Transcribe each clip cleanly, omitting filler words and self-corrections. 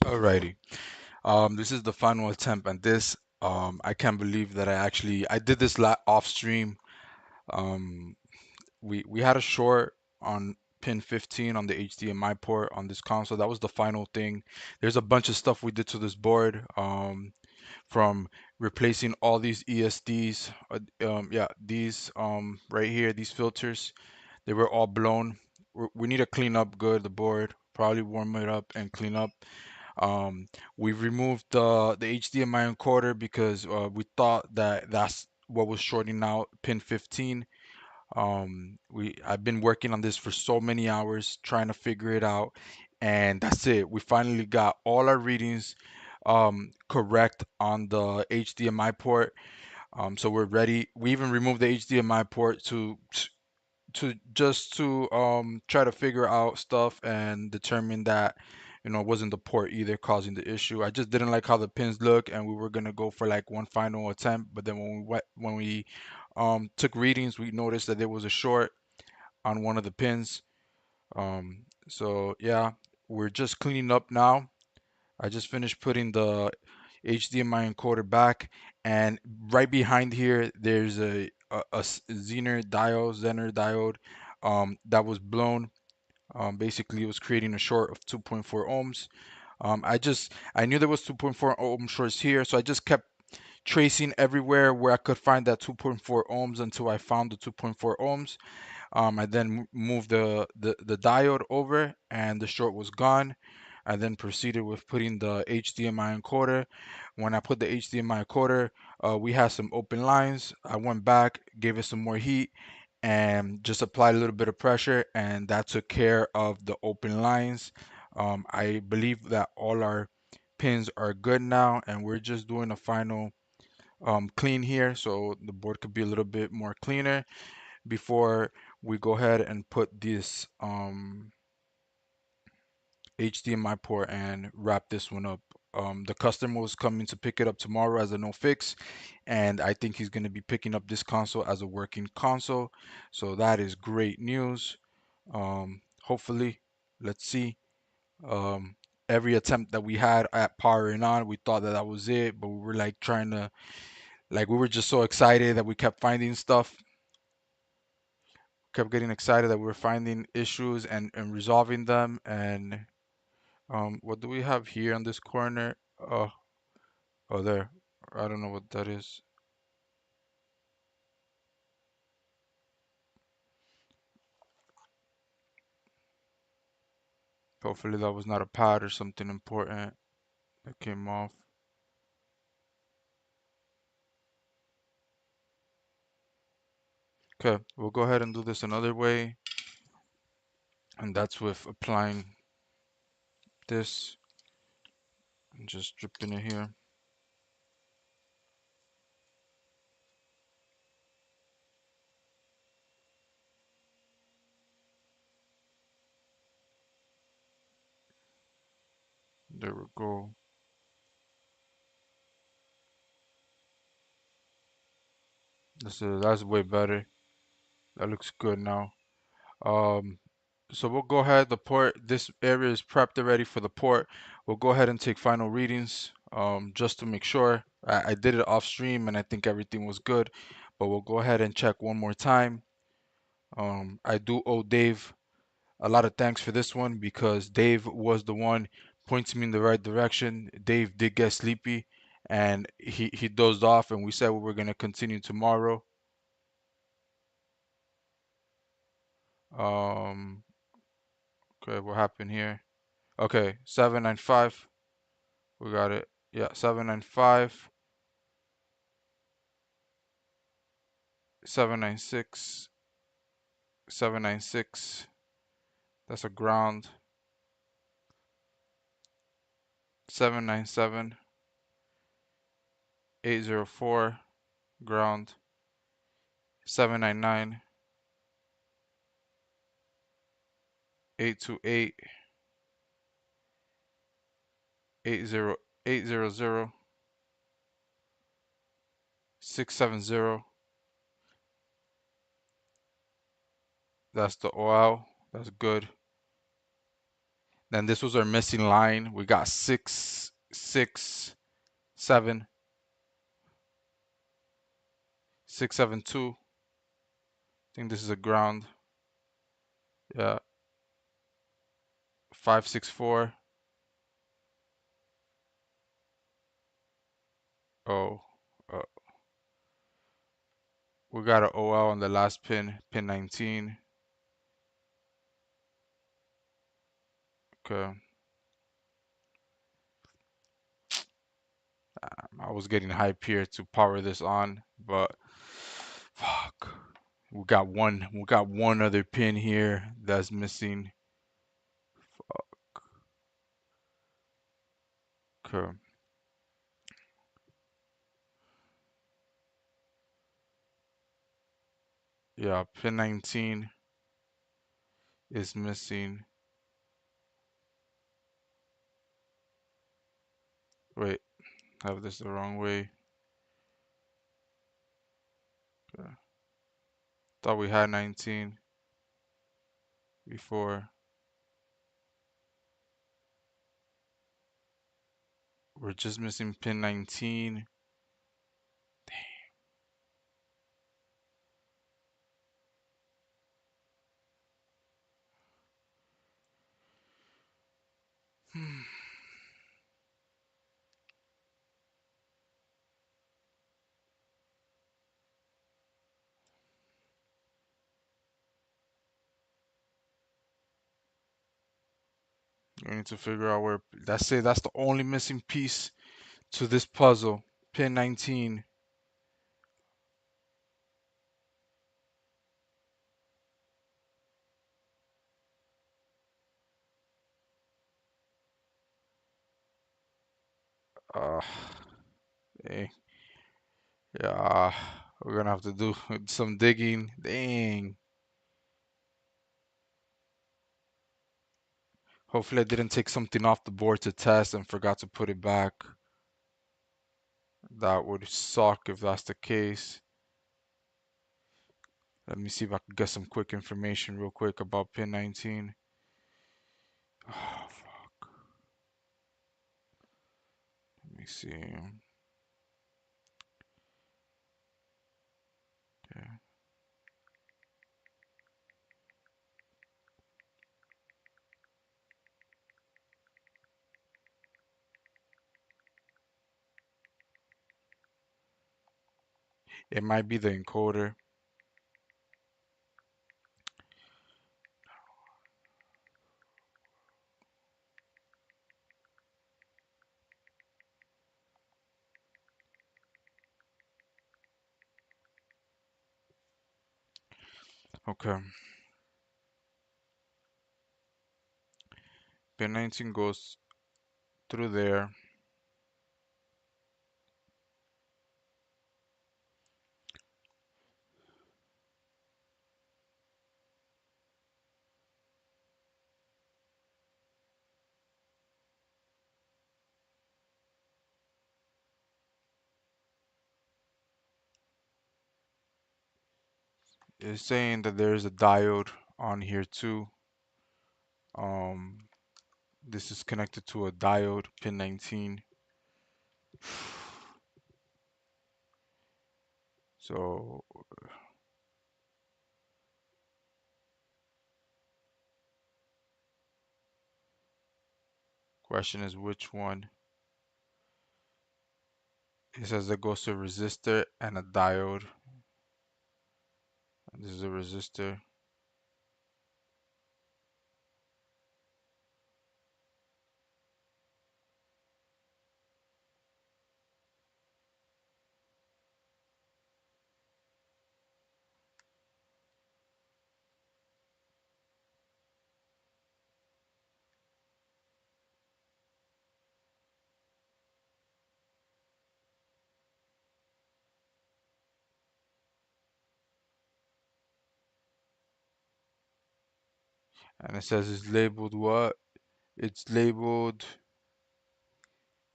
Alrighty. This is the final attempt on this. I can't believe that I did this off stream. Um, we had a short on pin 15 on the HDMI port on this console. That was the final thing. There's a bunch of stuff we did to this board. From replacing all these ESDs. Yeah, these right here, these filters, they were all blown. We need to clean up good the board. Probably warm it up and clean up. Um, we've removed the HDMI encoder because we thought that that's what was shorting out pin 15. I've been working on this for so many hours trying to figure it out, and that's it. We finally got all our readings correct on the HDMI port. So we're ready. We even removed the HDMI port to try to figure out stuff and determine that it wasn't the port either causing the issue. I just didn't like how the pins look, and we were gonna go for like one final attempt, but then when we took readings, we noticed that there was a short on one of the pins. So yeah, we're just cleaning up now. I just finished putting the HDMI encoder back, and right behind here there's a Zener diode that was blown. Basically, it was creating a short of 2.4 ohms. I knew there was 2.4 ohm shorts here, so I just kept tracing everywhere where I could find that 2.4 ohms until I found the 2.4 ohms. I then moved the diode over, and the short was gone. I then proceeded with putting the HDMI encoder. When I put the HDMI encoder, we had some open lines. I went back, gave it some more heat, and just applied a little bit of pressure, and that took care of the open lines. I believe that all our pins are good now, and we're just doing a final clean here so the board could be a little bit more cleaner before we go ahead and put this HDMI port and wrap this one up. The customer was coming to pick it up tomorrow as a no fix, and I think he's going to be picking up this console as a working console. So that is great news. Hopefully, let's see. Um, every attempt that we had at powering on, we thought that that was it, but we were like we were just so excited that we kept finding stuff, kept getting excited that we were finding issues and resolving them. And what do we have here on this corner? Oh, there. I don't know what that is. Hopefully that was not a pad or something important that came off. Okay, we'll go ahead and do this another way, and that's with applying this and just dripping it here. There we go. That's way better. That looks good now. Um, so we'll go ahead. The port, this area is prepped already for the port. We'll go ahead and take final readings, just to make sure. I did it off stream and I think everything was good, but we'll go ahead and check one more time. I do owe Dave a lot of thanks for this one because Dave was the one pointing me in the right direction. Dave did get sleepy and he dozed off, and we said we were going to continue tomorrow. Um, okay, what happened here? Okay, 795. We got it. Yeah, 795, 796, 796. That's a ground. 797, 804, ground. 799, 828, 800, 670. That's the OL. That's good. Then this was our missing line. We got 6, 6, 7, 6, 7, 2. I think this is a ground. Yeah, 5, 6, 4. Oh, uh, we got an OL on the last pin, pin 19. Okay, I was getting hype here to power this on, but fuck. We got one other pin here that's missing. Okay. Yeah, pin 19 is missing. Wait, I have this the wrong way. Okay. Thought we had 19 before. We're just missing pin 19. Hmm. We need to figure out where. That's it. That's the only missing piece to this puzzle. Pin 19. Uh, eh, yeah, we're gonna have to do some digging. Dang. Hopefully I didn't take something off the board to test and forgot to put it back. That would suck if that's the case. Let me see if I can get some quick information real quick about pin 19. Oh, fuck. Let me see. Okay. It might be the encoder. Okay. Pin 19 goes through there. It's saying that there's a diode on here too. Um, this is connected to a diode, pin 19. So, question is which one? It says it goes to a resistor and a diode. This is a resistor. And it says it's labeled what? It's labeled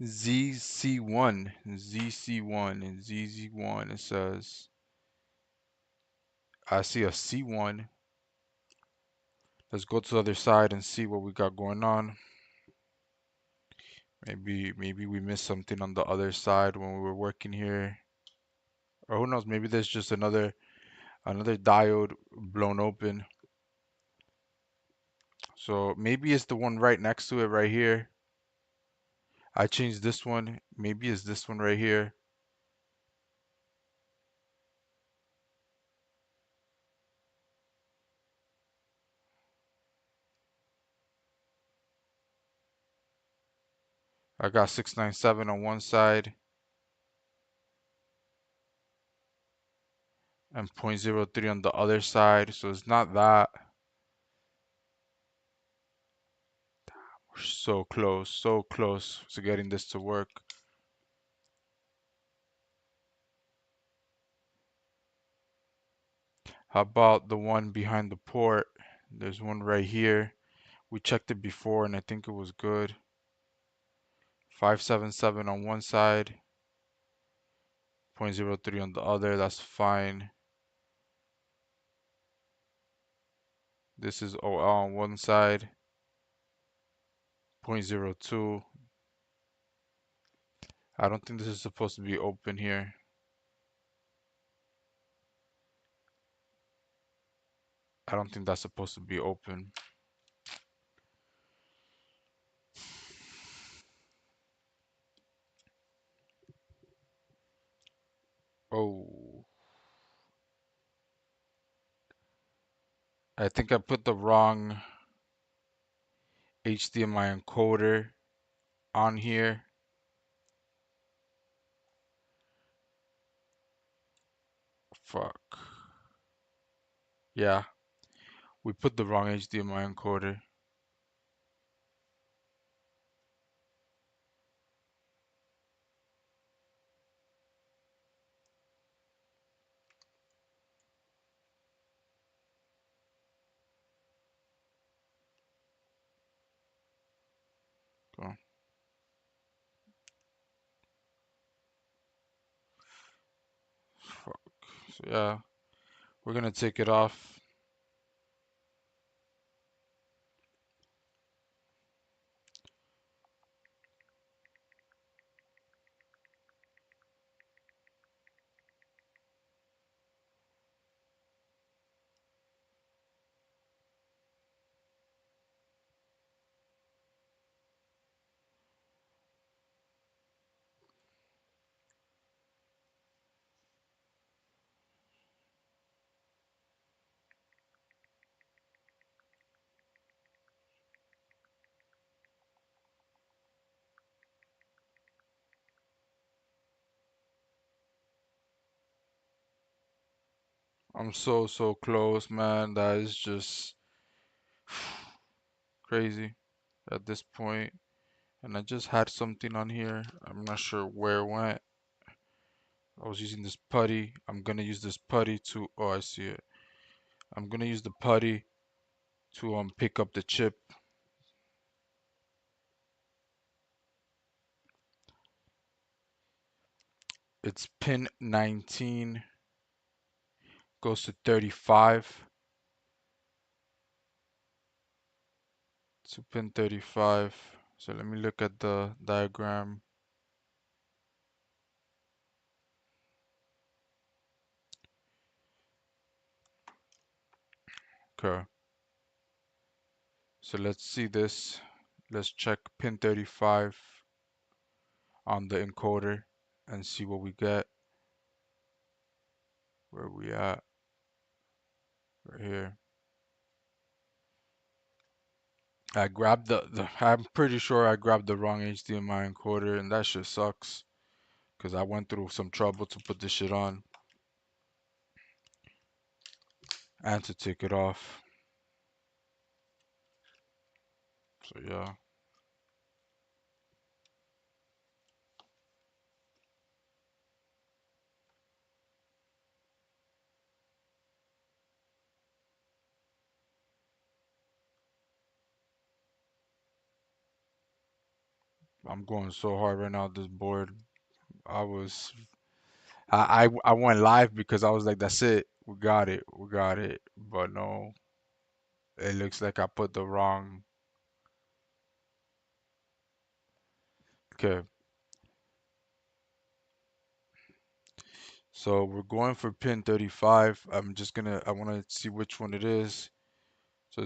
ZC1. ZC1 and ZZ1. It says, I see a C1. Let's go to the other side and see what we got going on. Maybe we missed something on the other side when we were working here. Or who knows, maybe there's just another diode blown open. So maybe it's the one right next to it right here. I changed this one. Maybe it's this one right here. I got 697 on one side and 0.03 on the other side. So it's not that. We're so close to getting this to work. How about the one behind the port? There's one right here. We checked it before and I think it was good. 577 on one side, 0.03 on the other. That's fine. This is OL on one side, 0.02. I don't think this is supposed to be open here. I don't think that's supposed to be open. Oh, I think I put the wrong HDMI encoder on here. Fuck. Yeah, we put the wrong HDMI encoder. So, fuck. So yeah, we're gonna take it off. I'm so close, man. That is just crazy at this point. And I just had something on here. I'm not sure where it went. I was using this putty. I'm gonna use this putty to, oh, I see it. I'm gonna use the putty to pick up the chip. It's pin 19, goes to 35. To pin 35. So let me look at the diagram. Okay. So let's see this. Let's check pin 35 on the encoder and see what we get. Where we at? Right here. I grabbed I'm pretty sure I grabbed the wrong HDMI encoder and that shit sucks. Cause I went through some trouble to put this shit on and to take it off. So yeah. I'm going so hard right now, this board. I was I went live because I was like, that's it. We got it. We got it. But no, it looks like I put the wrong Okay, so we're going for pin 35. I want to see which one it is. So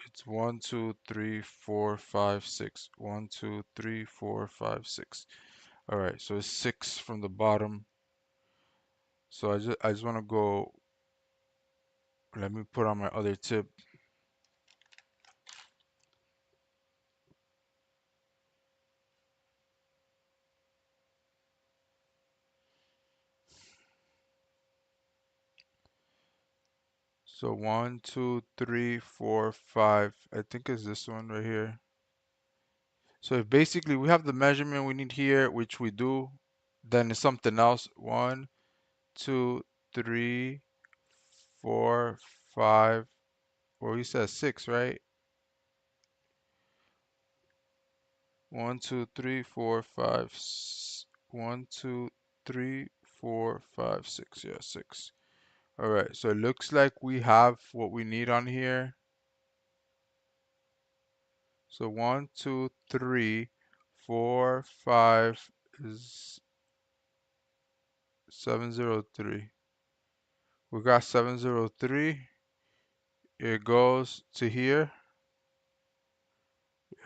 it's 1, 2, 3, 4, 5, 6. 1, 2, 3, 4, 5, 6. All right, so it's 6 from the bottom. So I just want to go. Let me put on my other tip. So 1, 2, 3, 4, 5. I think it's this one right here. So if basically we have the measurement we need here, which we do, then it's something else. 1, 2, 3, 4, 5. Well, he says 6, right? 1, 2, 3, 4, 5. 1, 2, 3, 4, 5, 6. Yeah, 6. All right. So it looks like we have what we need on here. So 1, 2, 3, 4, 5 is 703. We got 703. It goes to here.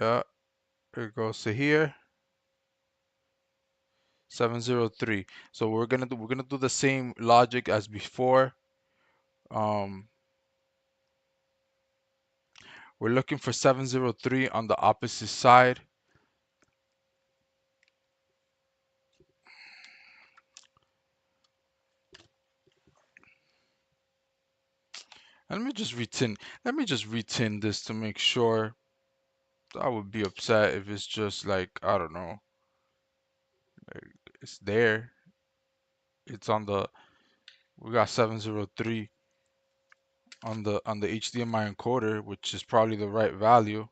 Yeah, it goes to here. 703. So we're gonna do the same logic as before. Um, we're looking for 703 on the opposite side. And let me just retin this to make sure. I would be upset if it's just like, I don't know, like it's there. It's on the We got 703 on the HDMI encoder, which is probably the right value.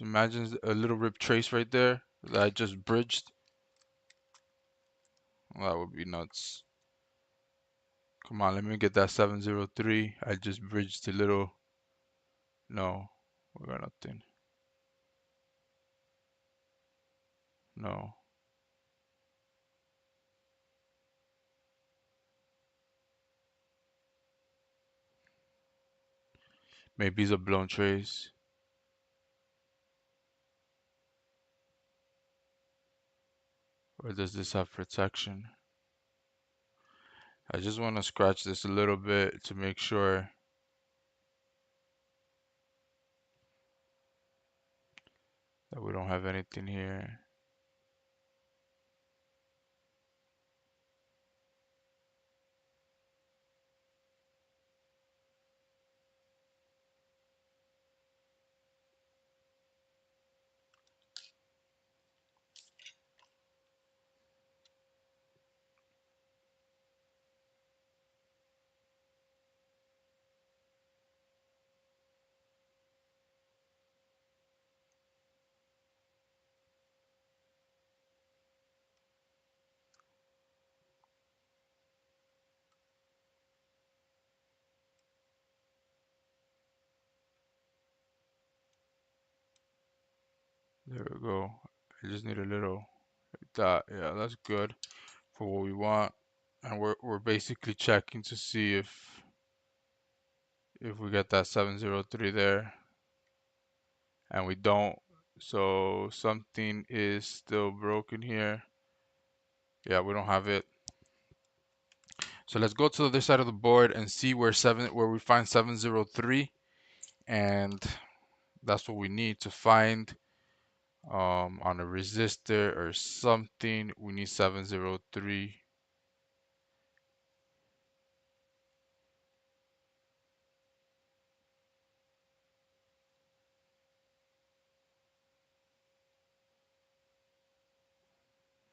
Imagine a little rip trace right there that I just bridged. Well, that would be nuts. Come on, let me get that 703. I just bridged a little. No, we got nothing. No. Maybe it's a blown trace. Or does this have protection? I just want to scratch this a little bit to make sure that we don't have anything here. There we go. I just need a little like that. Yeah, that's good for what we want. And we're basically checking to see if we get that 703 there, and we don't. So something is still broken here. Yeah, we don't have it. So let's go to the other side of the board and see where we find 703, and that's what we need to find on a resistor or something. We need 703.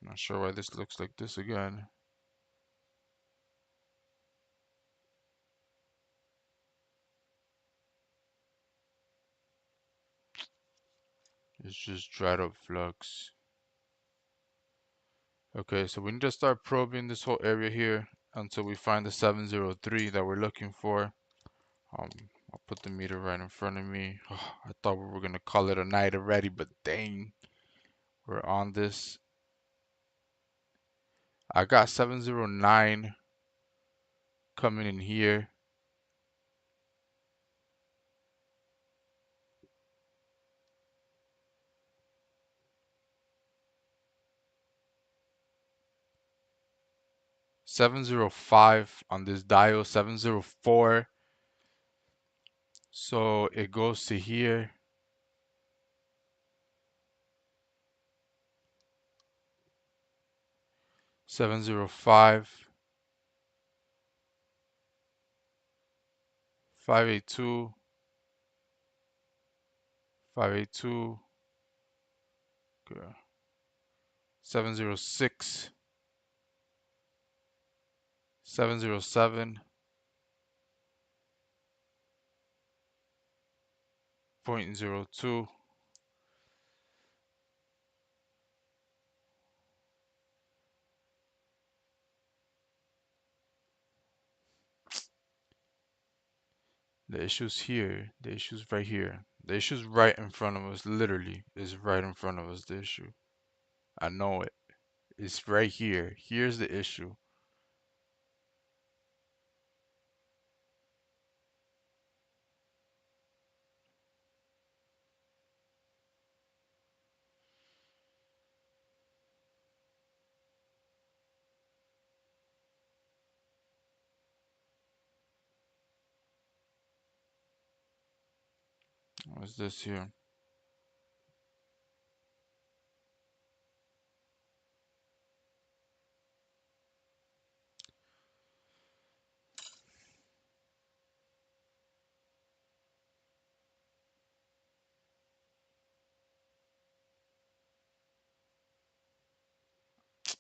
Not sure why this looks like this again. It's just dried up flux. Okay, so we need to start probing this whole area here until we find the 703 that we're looking for. Um, I'll put the meter right in front of me. Oh, I thought we were gonna call it a night already, but dang, we're on this. I got 709 coming in here. $705 on this dial, 704. So it goes to here. 705, 582, 582, 706, 707.02. The issue's here. The issue's right here. The issue's right in front of us. Literally, is right in front of us. The issue. I know it. It's right here. Here's the issue. What's this here?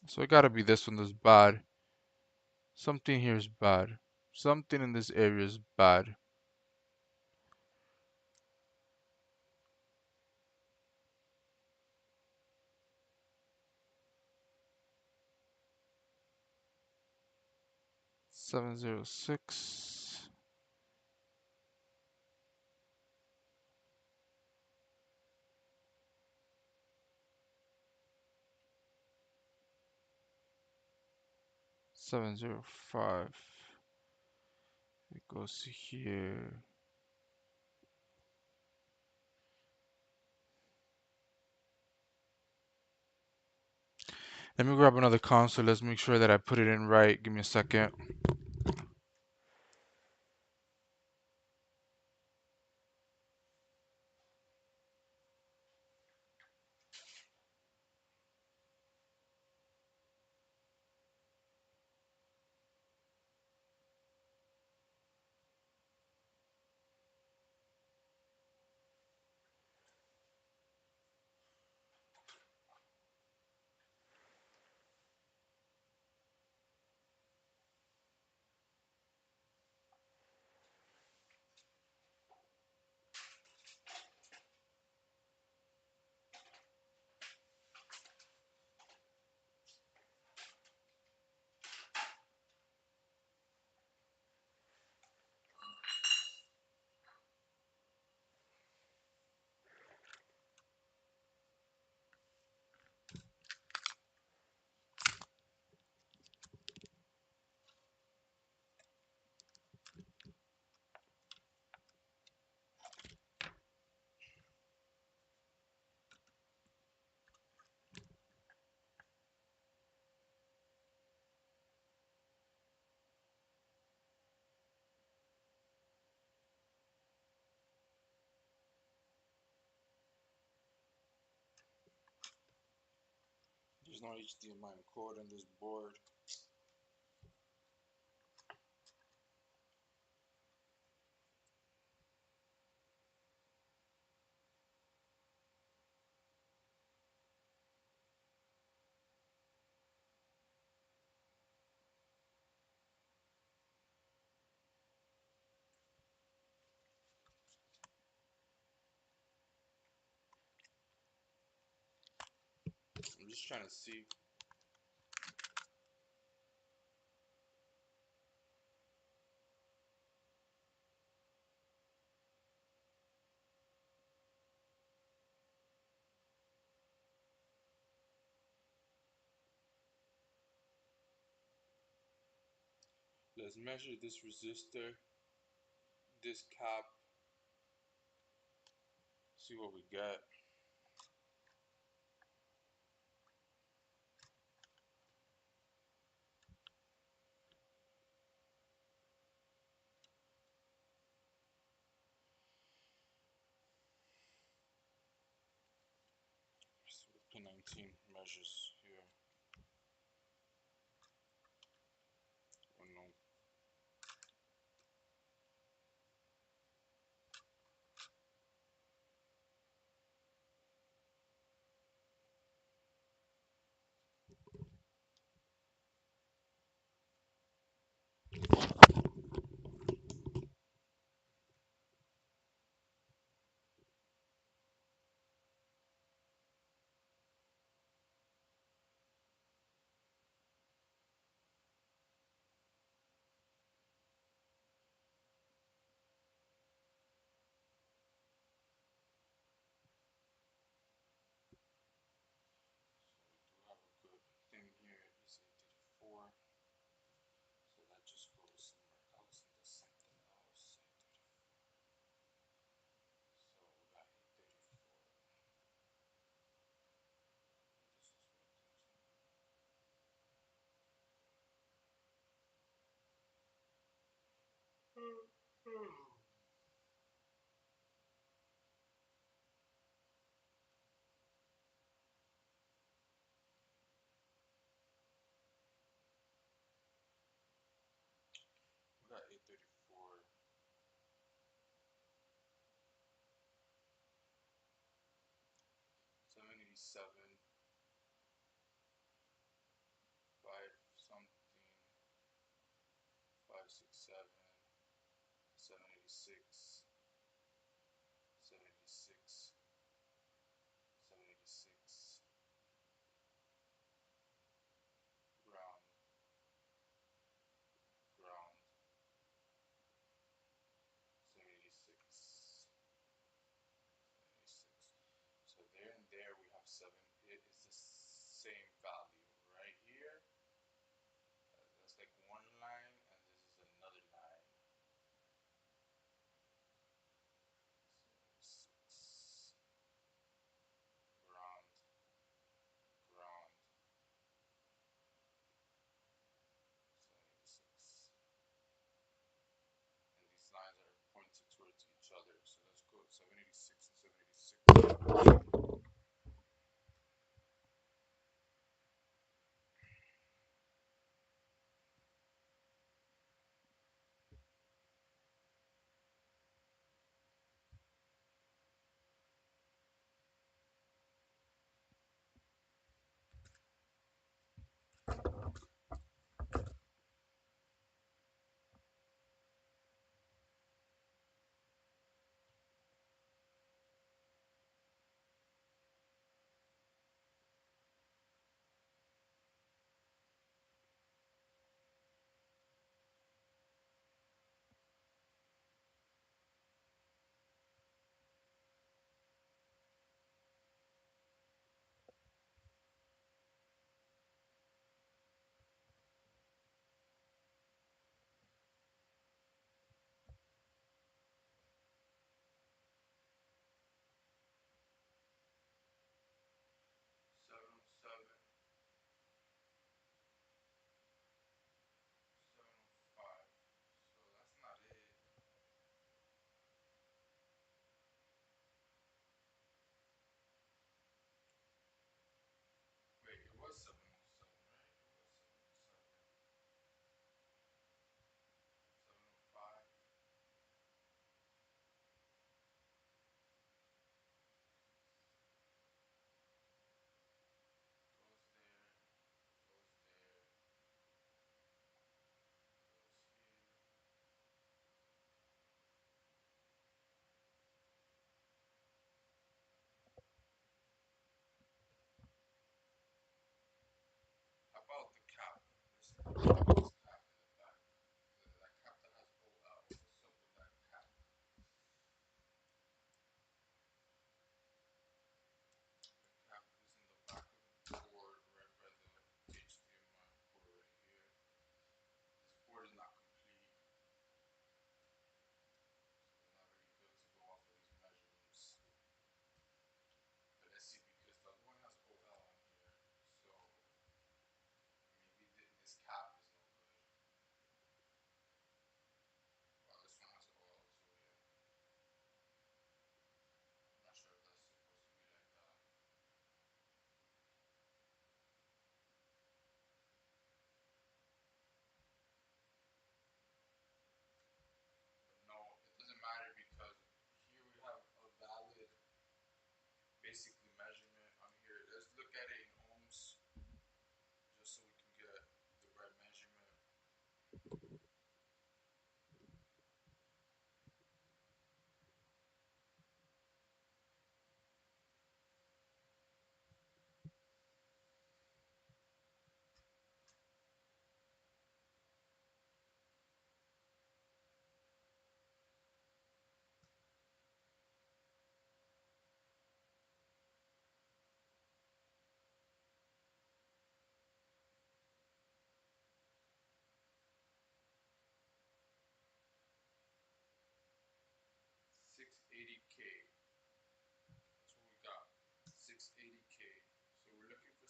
So it gotta be this one that's bad. Something here is bad. Something in this area is bad. $706. $705. It goes to here. Let me grab another console. Let's make sure that I put it in right. Give me a second. There's no HDMI cord on this board. I'm just trying to see. Let's measure this resistor, this cap, see what we get. So pin 19 measures here. Oh no. So we do have a good thing here. It's 834. So that just goes somewhere else and does something else. So we got 834. This is what it does. We got 834, 787, 5 something, 567, 786, 786, 786, ground, ground, 786, 786. So there and there we have 7. It is the same value right here. That's like one line, and this is another line. 76, ground, ground, 786. And these lines are pointed towards each other. So let's go 786 and 786.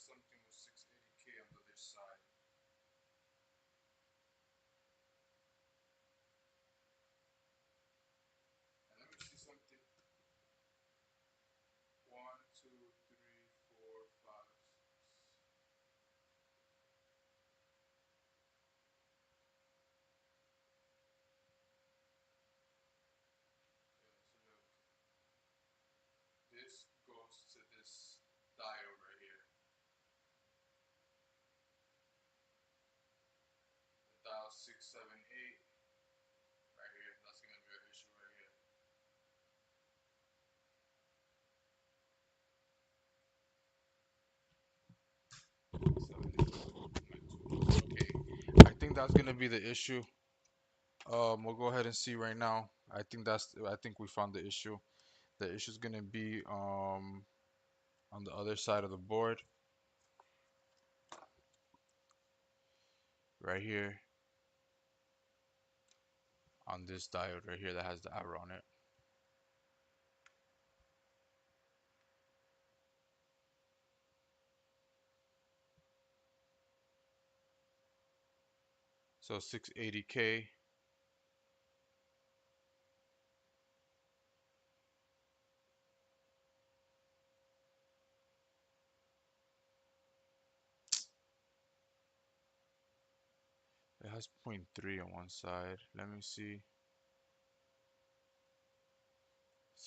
something with 680K on the other side. And let me see something. 1, 2, 3, 4, 5, 6. Okay, so look. This goes to this diode right here. The dial 678 right here. That's gonna be our issue right here. Okay, I think that's gonna be the issue. We'll go ahead and see right now. I think we found the issue. The issue is gonna be on the other side of the board, right here, on this diode right here that has the arrow on it. So 680K. It has 0.3 on one side. Let me see.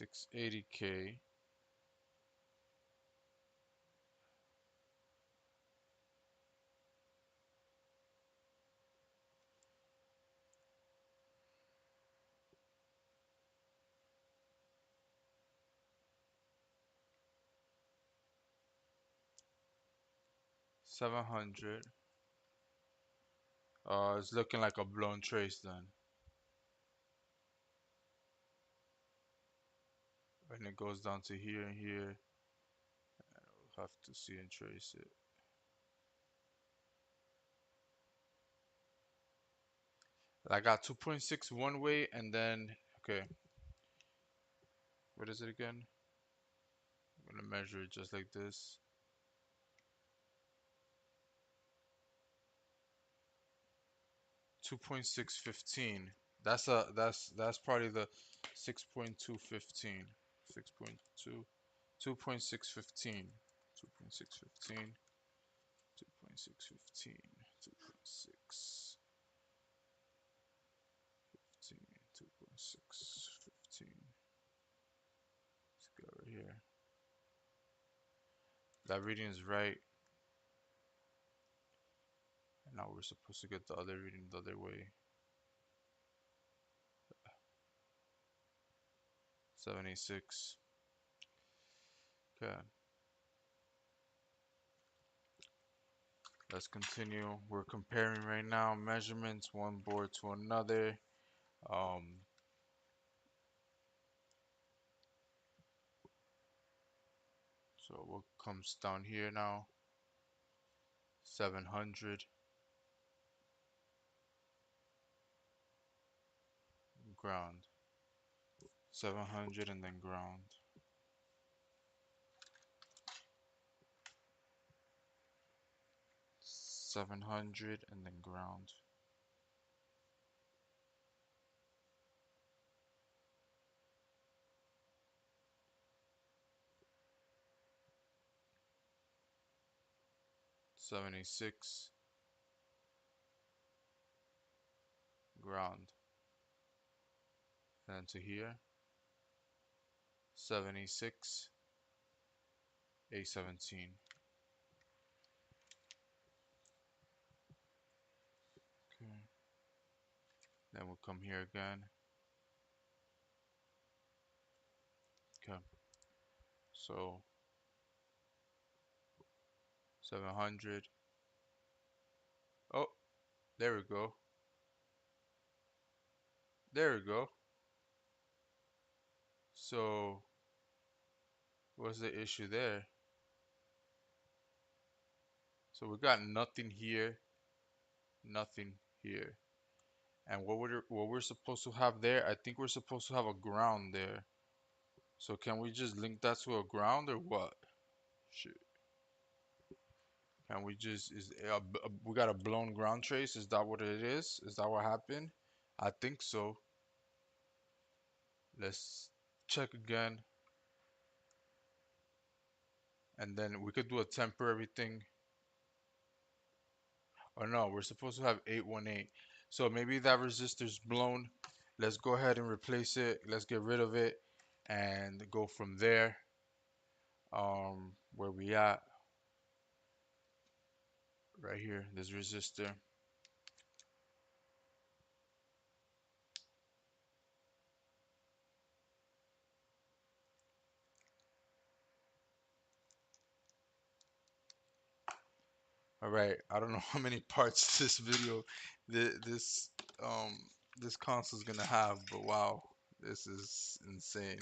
680K. $700. It's looking like a blown trace then. When it goes down to here and here, we'll have to see and trace it. I got 2.6 one way and then, okay, what is it again? I'm gonna measure it just like this. 2.615. That's probably the 6.215. 6.2 2.615. 2.615. 2.615. 2.615. 2.615. Let's go right here. That reading is right. And now we're supposed to get the other reading the other way. 76. Okay. Let's continue. We're comparing right now measurements one board to another. So what comes down here now? 700 ground. 700 and then ground. 700 and then ground. 76 ground. And then to here. 76 A17. Okay. Then we'll come here again. Okay. So 700. Oh, there we go. There we go. So what's the issue there? So we got nothing here, nothing here. And what we're supposed to have there, I think we're supposed to have a ground there. So can we just link that to a ground or what? Shit. And we just we got a blown ground trace. Is that what it is? Is that what happened? I think so. Let's check again, and then we could do a temporary thing. Oh no, we're supposed to have 818. So maybe that resistor's blown. Let's go ahead and replace it. Let's get rid of it and go from there. Where we at? Right here, this resistor. All right, I don't know how many parts this video, this um this console is gonna have, but wow, this is insane.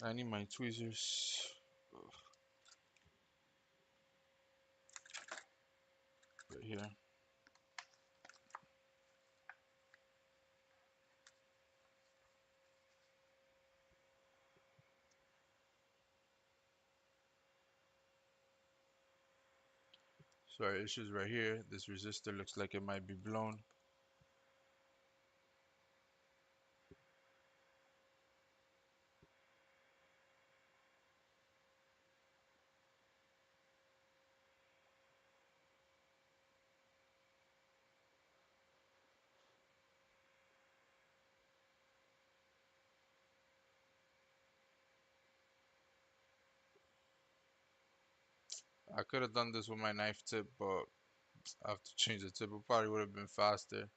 I need my tweezers. Right here. So our issues right here. This resistor looks like it might be blown. I could have done this with my knife tip, but I have to change the tip. It probably would have been faster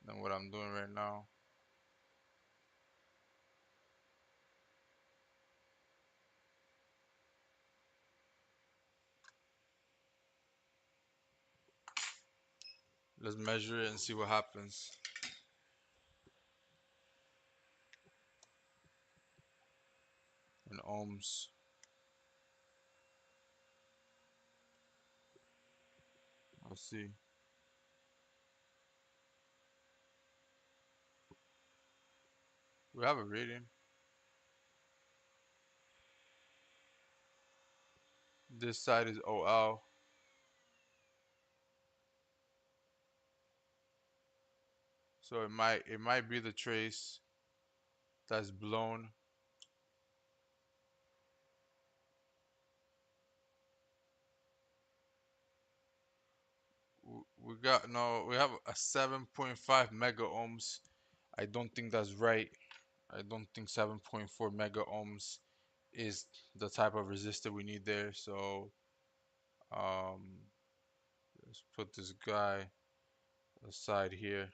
than what I'm doing right now. Let's measure it and see what happens in ohms. Let's see. We have a reading. This side is OL. So it might be the trace that's blown. We got no. We have a 7.5 mega ohms. I don't think that's right. I don't think 7.4 mega ohms is the type of resistor we need there. So um, let's put this guy aside here,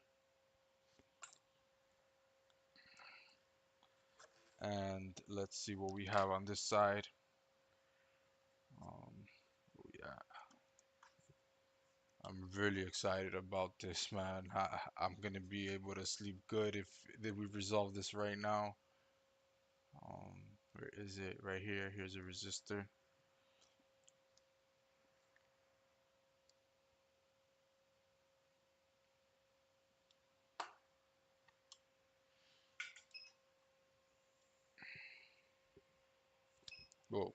and let's see what we have on this side. Um, yeah, I'm really excited about this, man. I'm gonna be able to sleep good if we resolve this right now. Where is it? Right here. Here's a resistor. Whoa,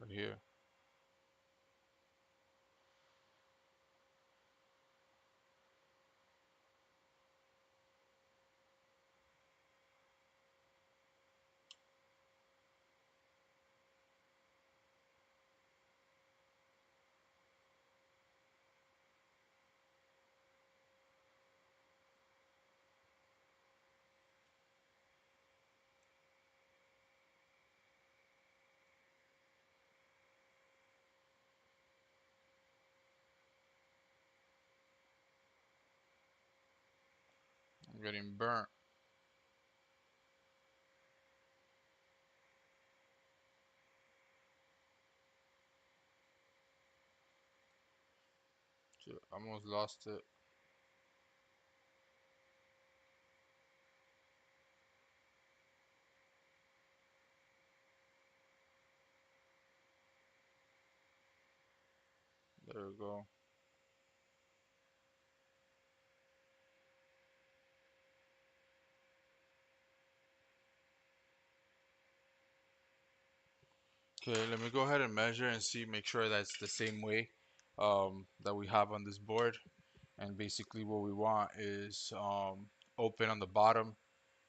right here. I'm getting burnt. Shit, almost lost it. There we go. Okay, let me go ahead and measure and see, make sure that's the same way that we have on this board. And basically what we want is open on the bottom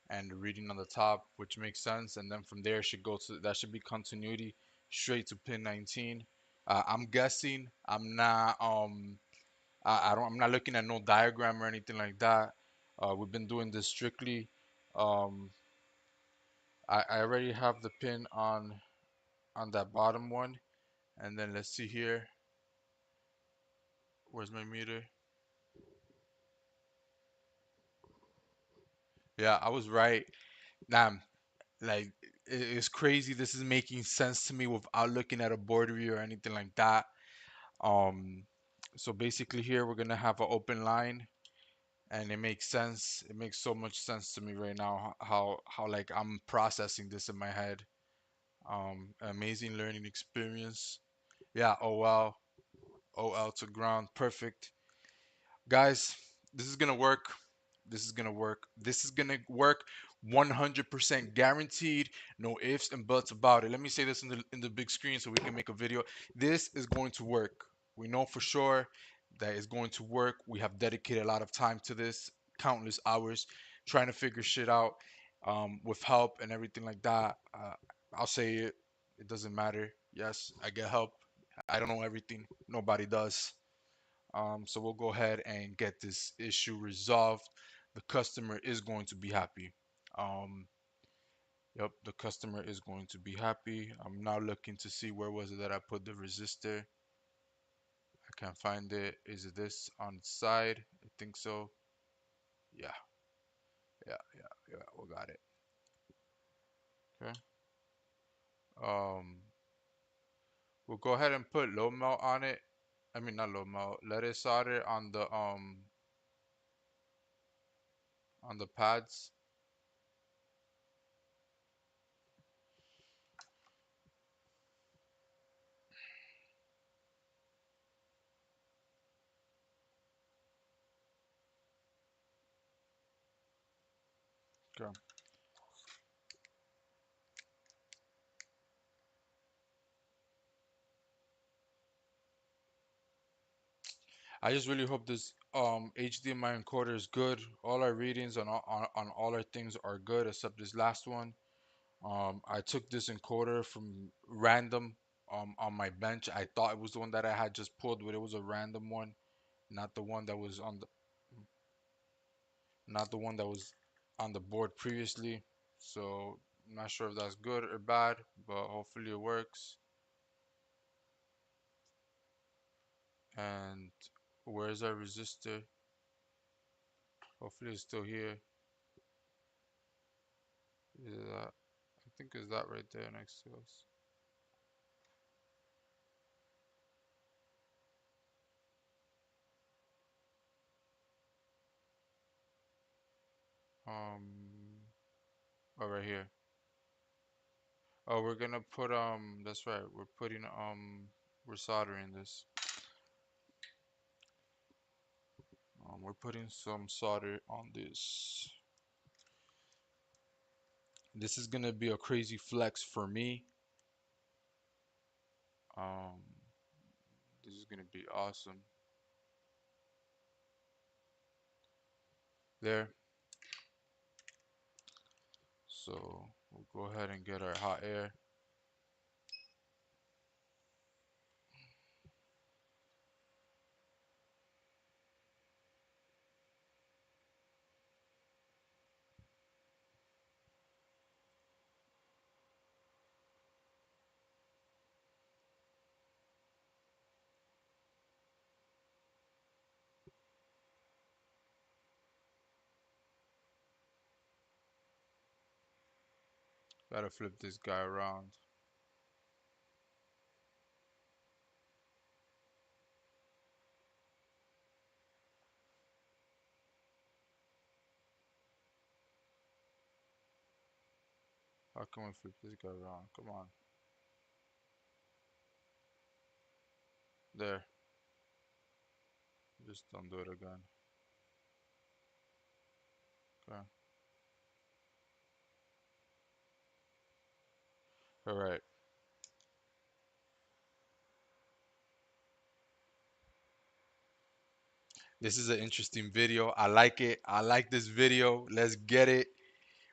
and reading on the top, which makes sense. And then from there should go to, that should be continuity straight to pin 19. I'm guessing. I'm not looking at no diagram or anything like that. We've been doing this strictly. Um, I already have the pin on that bottom one, and then let's see here. Where's my meter? Yeah, I was right. Nah, like it's crazy. This is making sense to me without looking at a board view or anything like that. Um, so basically here we're gonna have an open line, and it makes sense. It makes so much sense to me right now how like I'm processing this in my head. Amazing learning experience. Yeah, OL to ground, perfect. Guys, this is gonna work. This is gonna work. This is gonna work 100% guaranteed. No ifs and buts about it. Let me say this in the big screen so we can make a video. This is going to work. We know for sure that it's going to work. We have dedicated a lot of time to this, countless hours trying to figure shit out with help and everything like that. I'll say it. It doesn't matter. Yes, I get help. I don't know everything. Nobody does. So we'll go ahead and get this issue resolved. The customer is going to be happy. Um, yep, the customer is going to be happy. I'm now looking to see where was it that I put the resistor. I can't find it. Is it this on the side? I think so. Yeah, yeah. We got it. Okay. Um, we'll go ahead and put low melt on it. I mean, not low melt. Let it solder on the pads. Okay. I just really hope this HDMI encoder is good. All our readings on all our things are good except this last one. I took this encoder from random on my bench. I thought it was the one that I had just pulled, but it was a random one, not the one that was on the not the one that was on the board previously. So I'm not sure if that's good or bad, but hopefully it works. And where's our resistor? Hopefully it's still here. Is that? I think it's that right there next to us. Um, oh, right here. Oh, we're gonna put that's right. We're soldering this. We're putting some solder on this. This is gonna be a crazy flex for me. Um, this is gonna be awesome. There. So we'll go ahead and get our hot air. Gotta flip this guy around. How can we flip this guy around? Come on. There. Just don't do it again. Okay. All right. This is an interesting video. I like it. I like this video. Let's get it.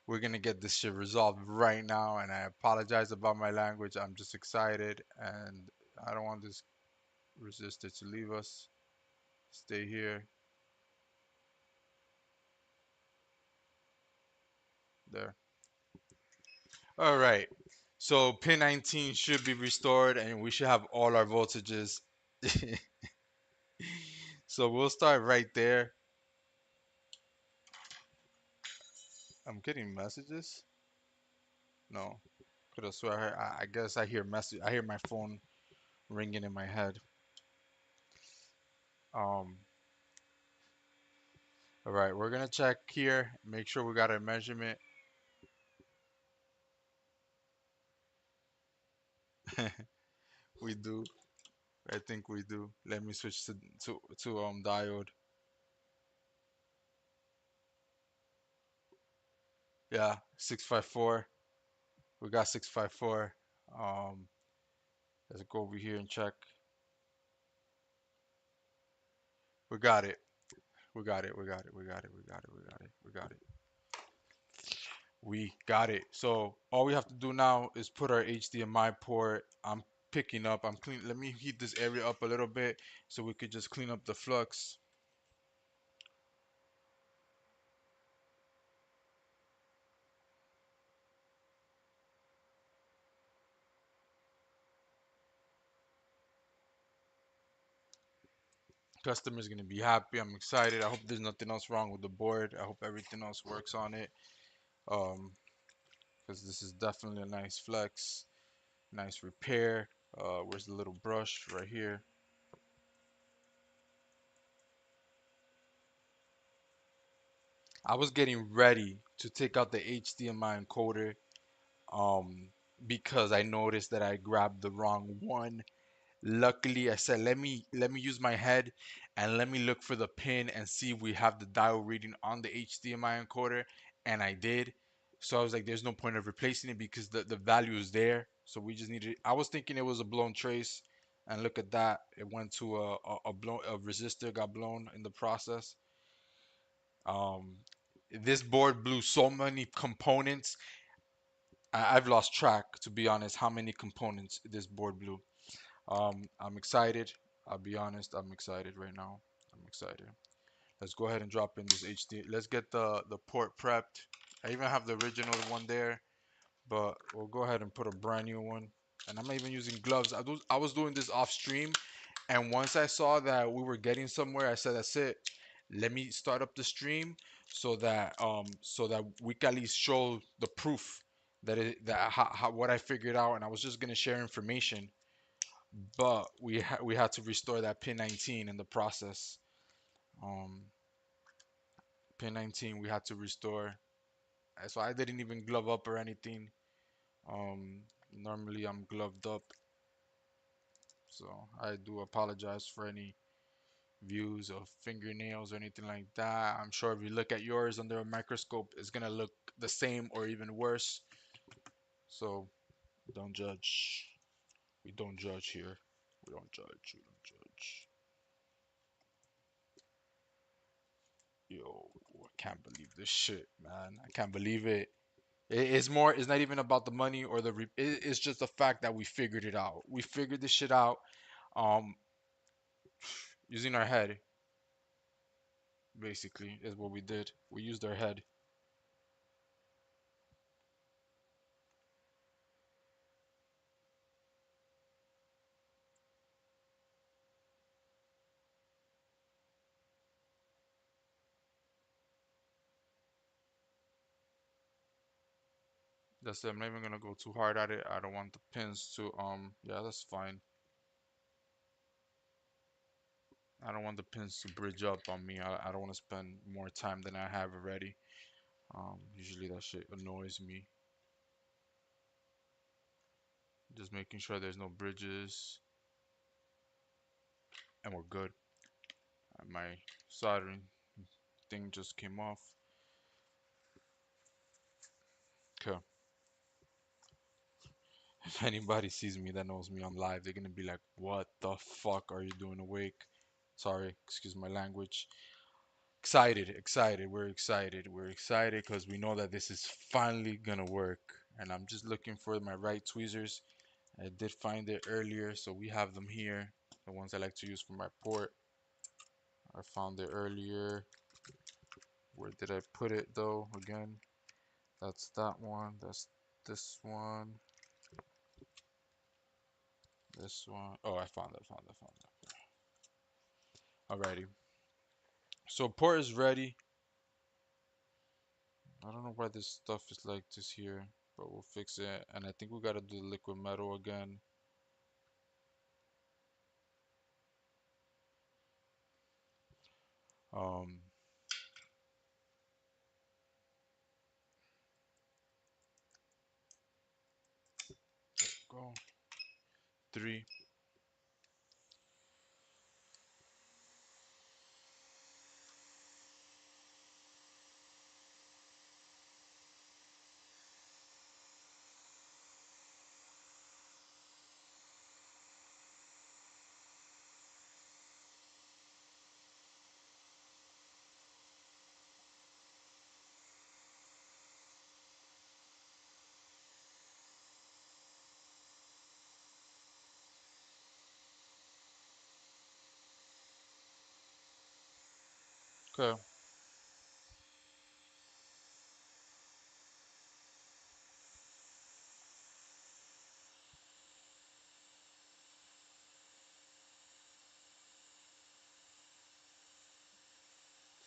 We're gonna get this shit resolved right now. And I apologize about my language. I'm just excited, and I don't want this resistor to leave us. Stay here. There. All right. So pin 19 should be restored, and we should have all our voltages. So we'll start right there. I'm getting messages. No, could have swear I guess I hear message. I hear my phone ringing in my head. Um. All right, we're gonna check here. Make sure we got a measurement. We do. I think we do. Let me switch to diode. Yeah, 654. We got 654. Um, let's go over here and check. We got it. We got it. We got it. We got it. We got it. We got it. We got it. We got it. So all we have to do now is put our HDMI port. I'm picking up. I'm clean. Let me heat this area up a little bit so we could just clean up the flux. Customer's gonna be happy. I'm excited. I hope there's nothing else wrong with the board. I hope everything else works on it. Um, because this is definitely a nice flex, nice repair. Where's the little brush? Right here. I was getting ready to take out the HDMI encoder, um, because I noticed that I grabbed the wrong one. Luckily, I said let me use my head and let me look for the pin and see if we have the dial reading on the HDMI encoder, and I did. So I was like, there's no point of replacing it because the value is there. So we just needed. I was thinking it was a blown trace, and look at that. It went to a resistor got blown in the process. Um, this board blew so many components. I've lost track, to be honest, how many components this board blew. I'm excited. I'll be honest, I'm excited right now. I'm excited. Let's go ahead and drop in this HD. Let's get the port prepped. I even have the original one there, but we'll go ahead and put a brand new one. And I'm not even using gloves. I was doing this off stream, and once I saw that we were getting somewhere, I said, "That's it. Let me start up the stream so that we can at least show the proof that how what I figured out." And I was just gonna share information, but we had to restore that pin 19 in the process. Um, pin 19 we had to restore. So I didn't even glove up or anything. Normally I'm gloved up, so I do apologize for any views of fingernails or anything like that. I'm sure if you look at yours under a microscope, it's gonna look the same or even worse. So don't judge. We don't judge here. We don't judge. We don't judge. Yo, I can't believe this shit, man. I can't believe it. It's more. It's not even about the money or it's just the fact that we figured it out. We figured this shit out. Um, using our head, basically, is what we did. We used our head. That's it. I'm not even gonna go too hard at it. I don't want the pins to Yeah, that's fine. I don't want the pins to bridge up on me. I don't want to spend more time than I have already. Usually that shit annoys me. Just making sure there's no bridges and we're good. And my soldering thing just came off. Okay. If anybody sees me that knows me on live, they're gonna be like, "What the fuck are you doing awake?" Sorry, excuse my language. Excited, excited. We're excited because we know that this is finally gonna work. And I'm just looking for my right tweezers. I did find it earlier, so we have them here. The ones I like to use for my port. I found it earlier. Where did I put it though? Again, that's that one. That's this one. This one. Oh, I found it. Found it. Alrighty. So port is ready. I don't know why this stuff is like this here, but we'll fix it. And I think we gotta do the liquid metal again. Um, go 3. Okay.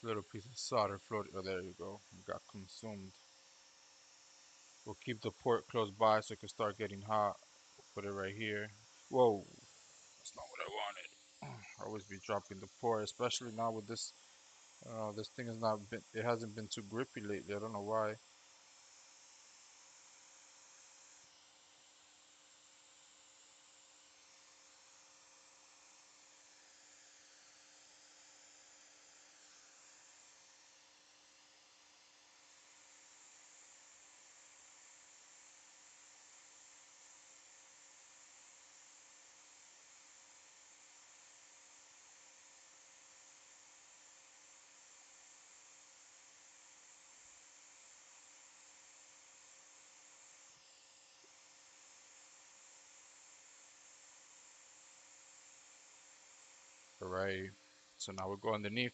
Little piece of solder floated. Oh, there you go. It got consumed. We'll keep the port close by so it can start getting hot. Put it right here. Whoa, that's not what I wanted. I always be dropping the port, especially now with this. This thing has not been. It hasn't been too grippy lately. I don't know why. All right. So now we'll go underneath.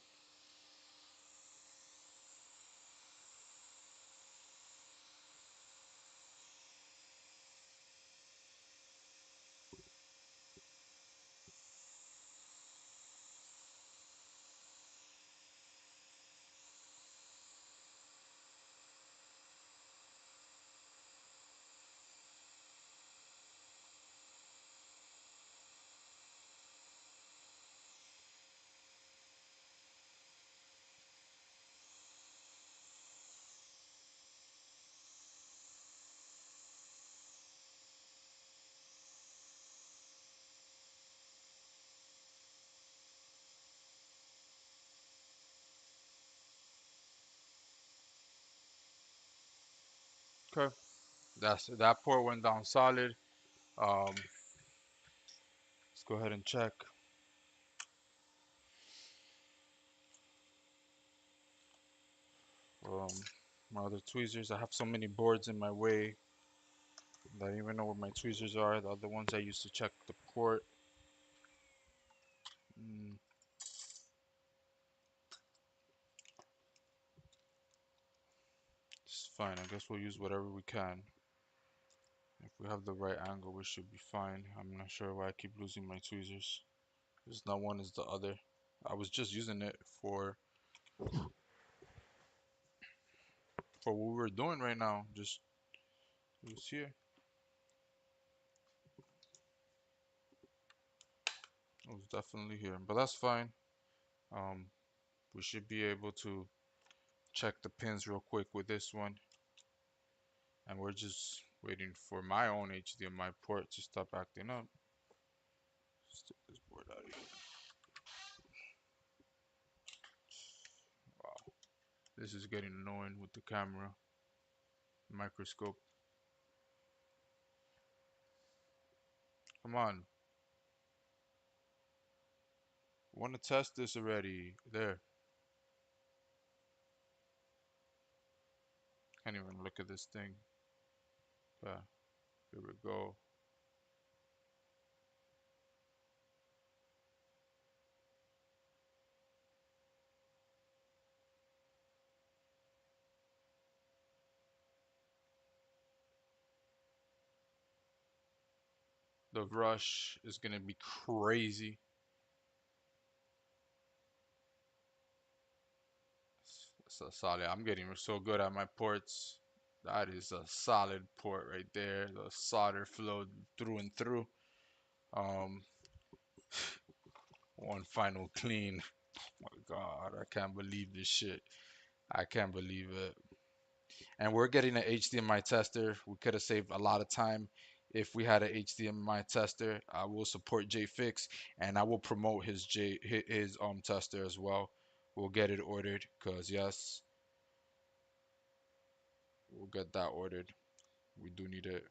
Okay. That port went down solid. Let's go ahead and check. Um, my other tweezers. I have so many boards in my way that I don't even know where my tweezers are. The other ones I used to check the port. Mm, it's fine. I guess we'll use whatever we can. If we have the right angle, we should be fine. I'm not sure why I keep losing my tweezers. It's not one, it's the other. I was just using it for what we were doing right now. Just it was here. It was definitely here, but that's fine. Um, we should be able to check the pins real quick with this one, and we're just waiting for my own HDMI port to stop acting up. Let's take this board out of here. This is getting annoying with the camera microscope. Come on. Want to test this already? There. Can't even look at this thing. Okay. Here we go. The rush is gonna be crazy. It's a solid. I'm getting so good at my ports. That is a solid port right there. The solder flowed through and through. Um, One final clean. Oh my God, I can't believe this shit. I can't believe it. And we're getting an HDMI tester. We could have saved a lot of time if we had an HDMI tester. I will support JFix and I will promote his tester as well. We'll get it ordered because yes, we'll get that ordered. We do need it.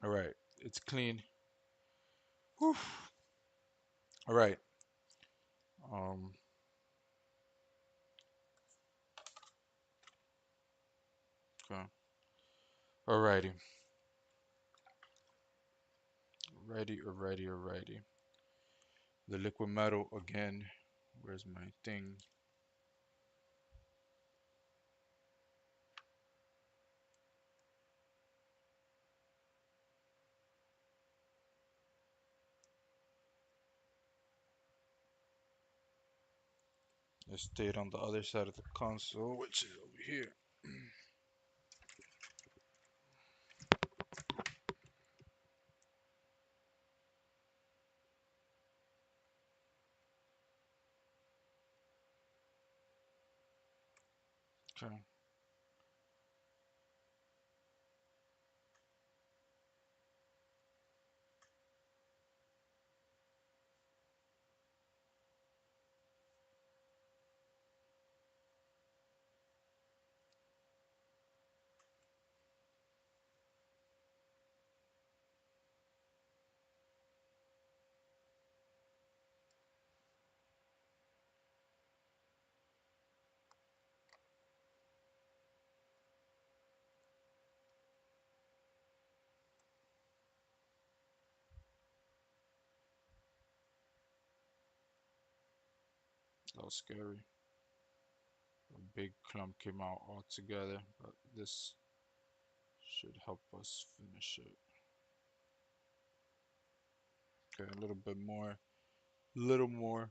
All right, it's clean. Whew. All right. Um. Okay. Alrighty. Alrighty. The liquid metal again. Where's my thing? It stayed on the other side of the console, which is over here. Okay. That was scary. A big clump came out all together, but this should help us finish it. Okay, a little bit more. Little more.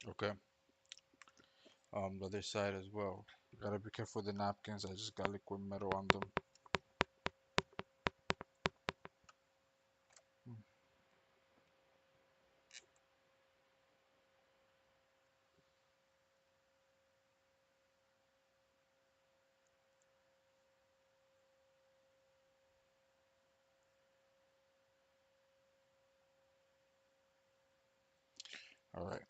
Okay. The other side as well. Gotta be careful with the napkins. I just got liquid metal on them. All right.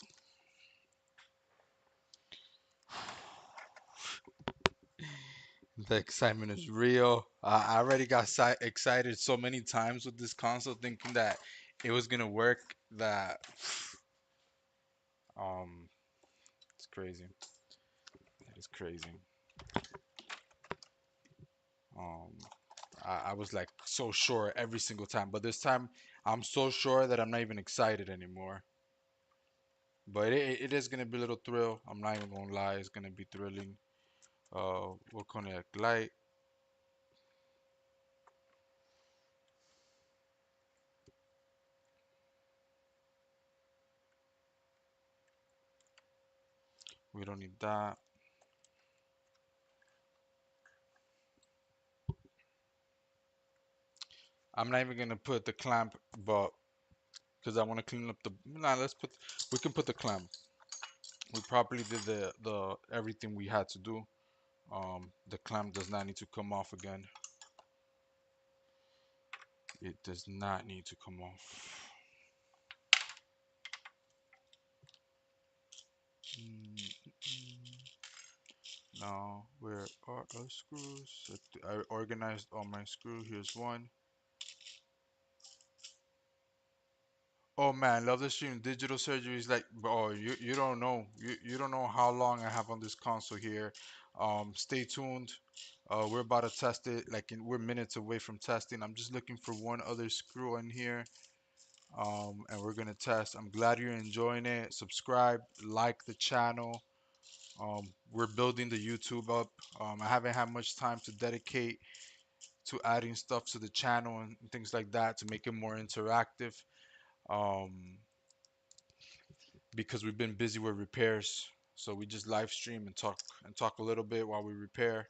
The excitement is real. I already got excited so many times with this console, thinking that it was gonna work. That um, it's crazy. It is crazy. Um, I was like so sure every single time, but this time I'm so sure that I'm not even excited anymore. But it is gonna be a little thrill. I'm not even gonna lie, it's gonna be thrilling. We'll connect light. We don't need that. I'm not even gonna put the clamp, but because I want to clean up the. Nah, let's put. We can put the clamp. We properly did the everything we had to do. The clamp does not need to come off again. It does not need to come off. Mm, Now, where are our screws? I organized all my screws. Here's one. Oh man, love the stream. Digital surgery is like, oh, you don't know. You don't know how long I have on this console here. Stay tuned. We're about to test it. We're minutes away from testing. I'm just looking for one other screw in here. And we're gonna test. I'm glad you're enjoying it. Subscribe, like the channel. We're building the YouTube up. I haven't had much time to dedicate to adding stuff to the channel and things like that to make it more interactive. Um, because we've been busy with repairs. So we just live stream and talk a little bit while we repair.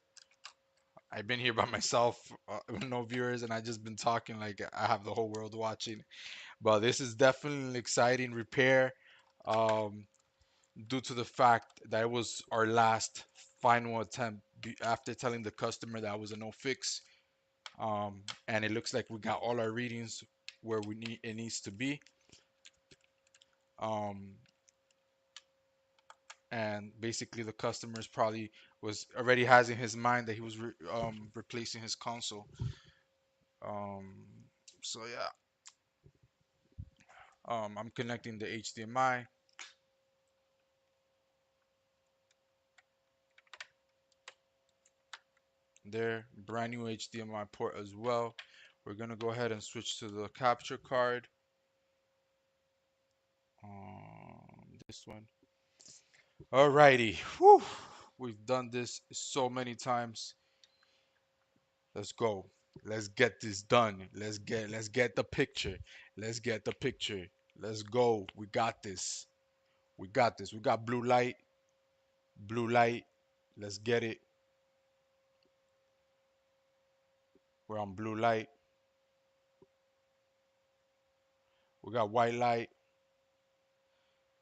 I've been here by myself, with no viewers, and I just been talking like I have the whole world watching. But this is definitely an exciting repair, um, due to the fact that it was our last final attempt after telling the customer that was a no fix. And it looks like we got all our readings where we need it needs to be. Um, and basically the customers probably was already has in his mind that he was replacing his console. Um, so yeah, I'm connecting the HDMI there, brand new HDMI port as well. We're gonna go ahead and switch to the capture card. This one. Alrighty, whew. We've done this so many times. Let's go. Let's get this done. Let's get the picture. Let's get the picture. Let's go. We got this. We got this. We got blue light. Blue light. Let's get it. We're on blue light. We got white light.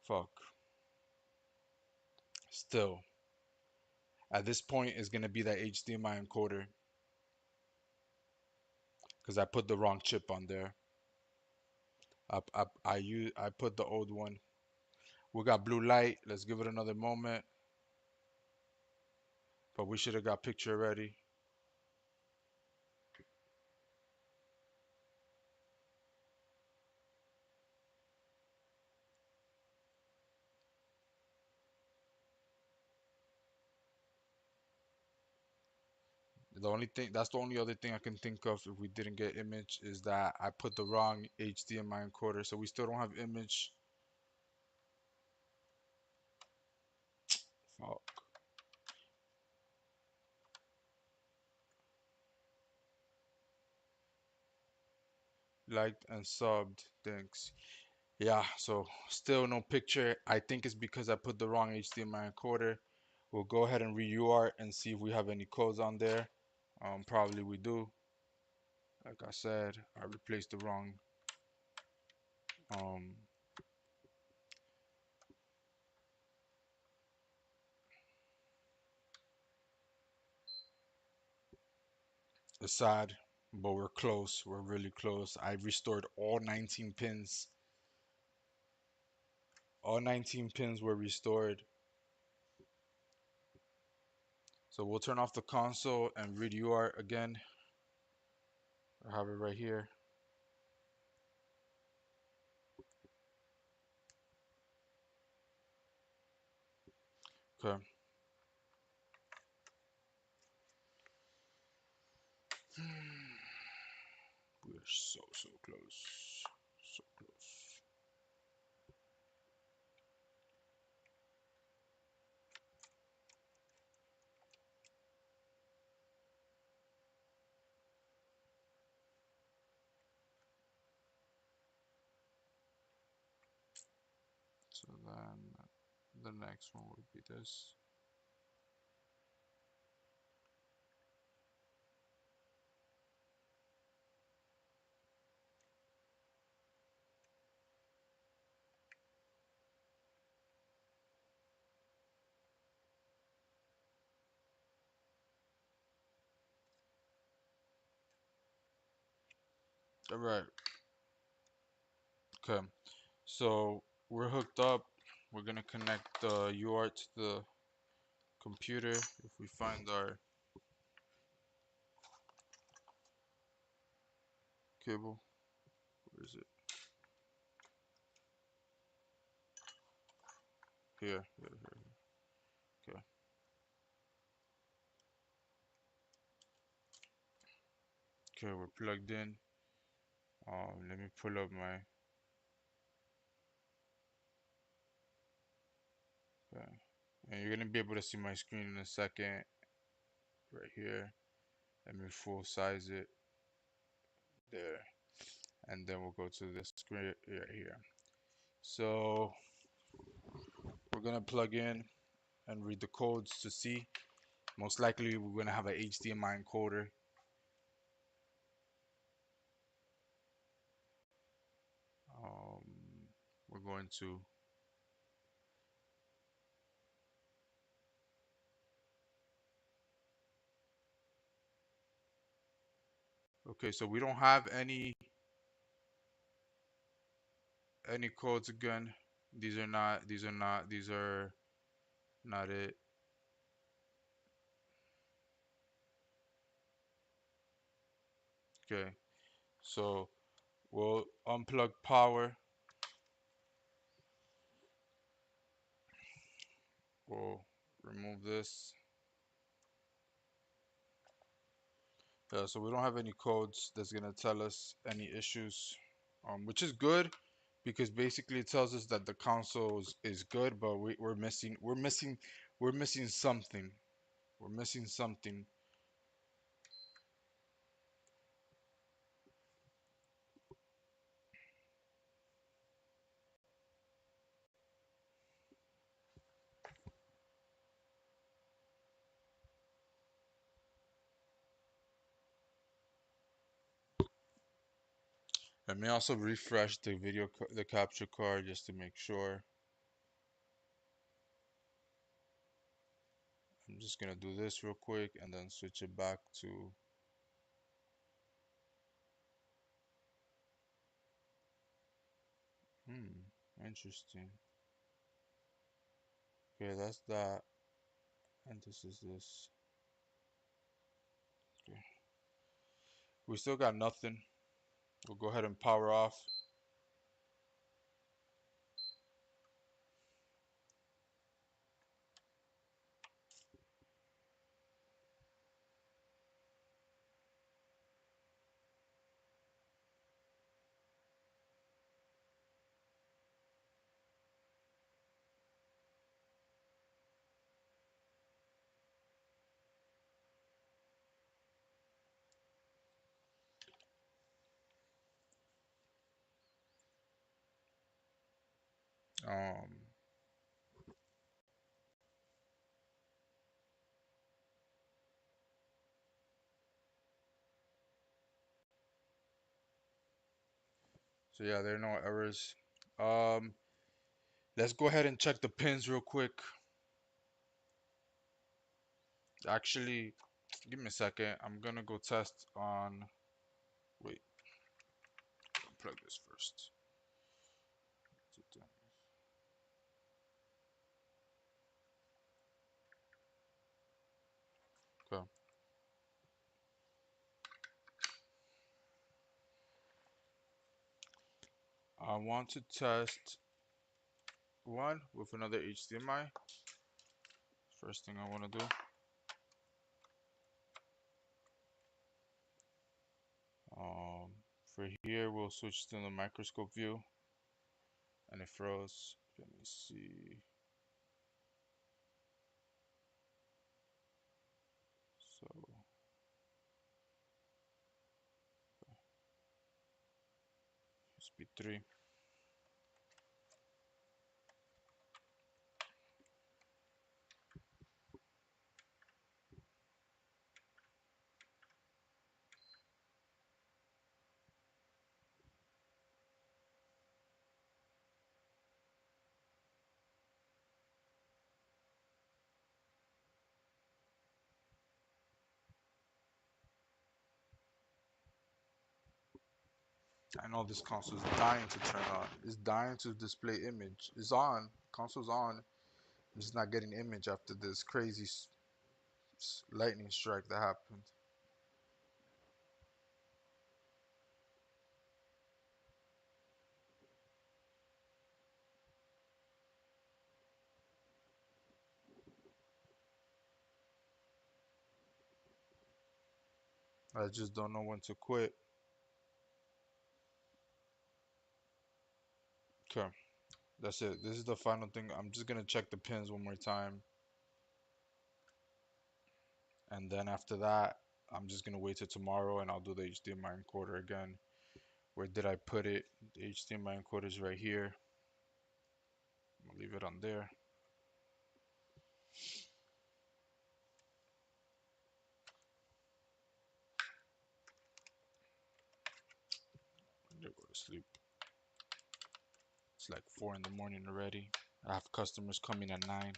Fuck. Still. At this point, it's gonna be that HDMI encoder because I put the wrong chip on there. I put the old one. We got blue light. Let's give it another moment. But we should have got picture ready. The only thing that's the only other thing I can think of if we didn't get image is that I put the wrong HDMI encoder, so we still don't have image. Fuck. Liked and subbed. Thanks. Yeah, so still no picture. I think it's because I put the wrong HDMI encoder. We'll go ahead and re-UART and see if we have any codes on there. Probably we do. Like I said, I replaced the wrong um it's sad, but we're close. We're really close. I restored all 19 pins. All 19 pins were restored. So we'll turn off the console and read UART again. I have it right here. Okay. We are so close. So close. So then the next one would be this. All right. Okay. So we're hooked up. We're gonna connect the UART to the computer. If we find our cable, where is it? Here. Okay. Okay, we're plugged in. Let me pull up my. Okay. And you're gonna be able to see my screen in a second. Right here. Let me full size it. There. And then we'll go to this screen right here. So we're gonna plug in and read the codes to see. Most likely we're gonna have an HDMI encoder. We're going to okay, so we don't have any codes again. These are not it. Okay, so we'll unplug power. We'll remove this. So we don't have any codes that's gonna tell us any issues, which is good because basically it tells us that the console is good, but we're missing something. We're missing something. Let me also refresh the capture card just to make sure. I'm just gonna do this real quick and then switch it back to interesting. Okay, that's that. And this is this. Okay. We still got nothing. We'll go ahead and power off. Um, so yeah, there are no errors. Um, let's go ahead and check the pins real quick. Actually, give me a second. I'm gonna go test on. Wait, unplug this first. Okay. I want to test one with another HDMI. First thing I want to do. For here, we'll switch to the microscope view, and it froze. Let me see. So speed 3. I know this console is dying to turn on. It's dying to display image. It's on. Console's on. I'm just not getting image after this crazy lightning strike that happened. I just don't know when to quit. Okay, that's it. This is the final thing. I'm just gonna check the pins one more time, and then after that, I'm just gonna wait till tomorrow and I'll do the HDMI encoder again. Where did I put it? The HDMI encoder is right here. I'm gonna leave it on there. I'm gonna go to sleep. It's like 4 in the morning already. I have customers coming at 9.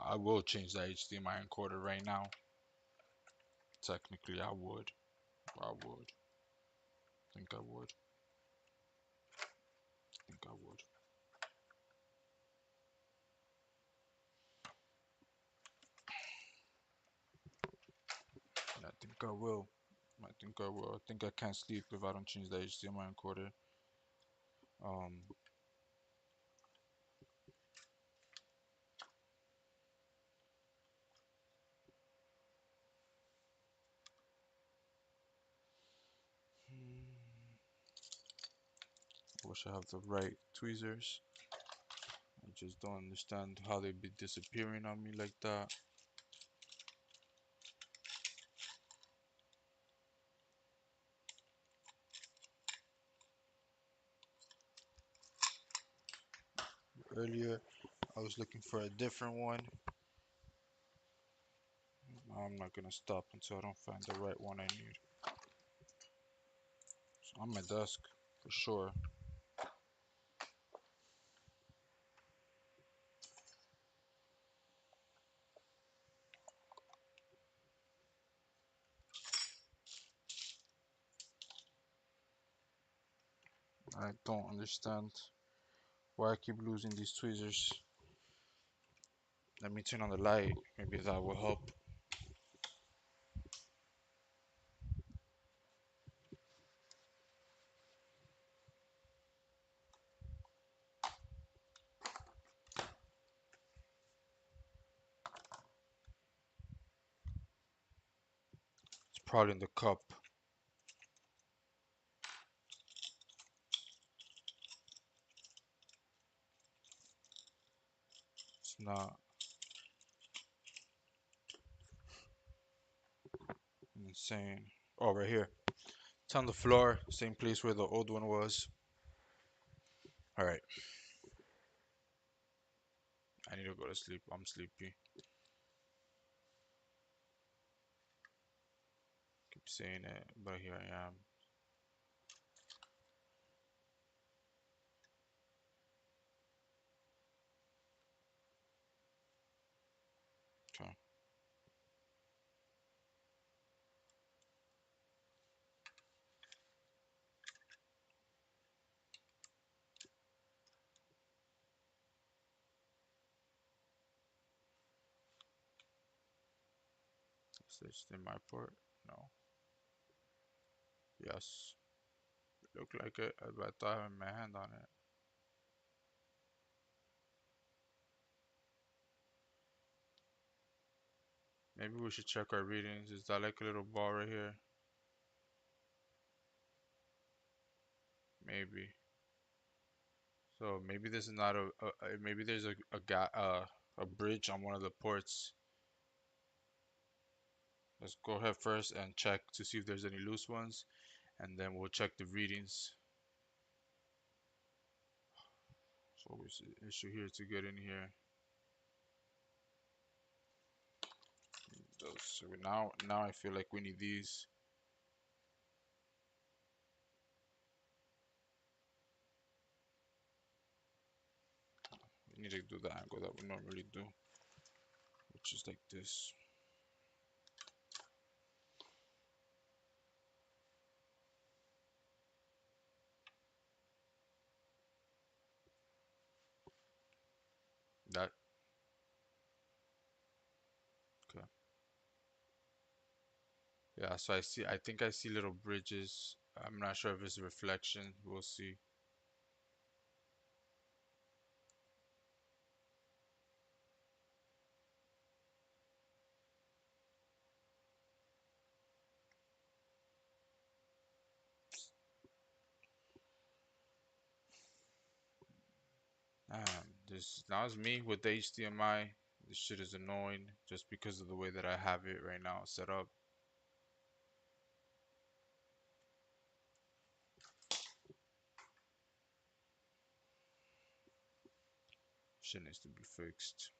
I will change the HDMI encoder right now. Technically, I would. I would. Think I would. Think I would. And I think I will. I think I will. I think I can't sleep if I don't change the HDMI encoder. Um, I wish I have the right tweezers. I just don't understand how they be disappearing on me like that. Earlier, I was looking for a different one. I'm not gonna stop until I don't find the right one I need. It's on my desk, for sure. I don't understand why I keep losing these tweezers. Let me turn on the light. Maybe that will help. It's probably in the cup. It's not. Insane. Oh, right here. It's on the floor. Same place where the old one was. Alright. I need to go to sleep. I'm sleepy. Keep saying it, but here I am. Okay. Is this my port? No. Yes. Look like it. I thought I had my hand on it. Maybe we should check our readings. Is that like a little ball right here? Maybe. So maybe this is not maybe there's a bridge on one of the ports. Let's go ahead first and check to see if there's any loose ones, and then we'll check the readings. So we see issue here to get in here. So now I feel like we need these. We need to do the angle that we normally do, which is like this. That okay. Yeah, so I think I see little bridges. I'm not sure if it's a reflection. We'll see. This now it's me with the HDMI. This shit is annoying just because of the way that I have it right now set up. Shit needs to be fixed.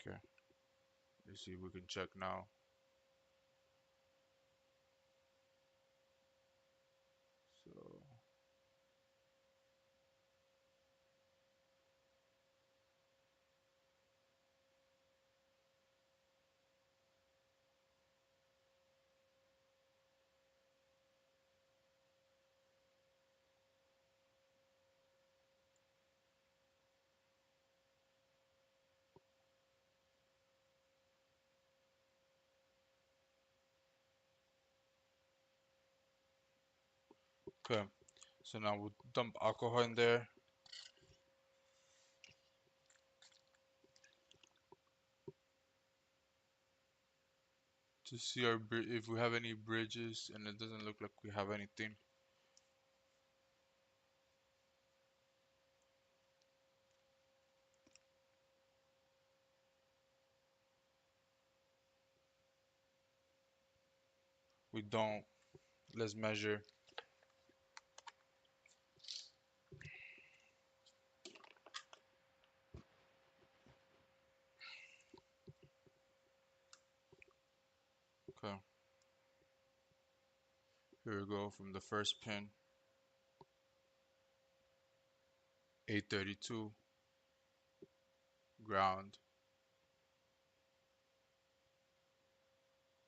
Okay, let's see if we can check now. So okay, so now we'll dump alcohol in there. To see if we have any bridges, and it doesn't look like we have anything. We don't. Let's measure. Okay, here we go from the first pin. 832 ground.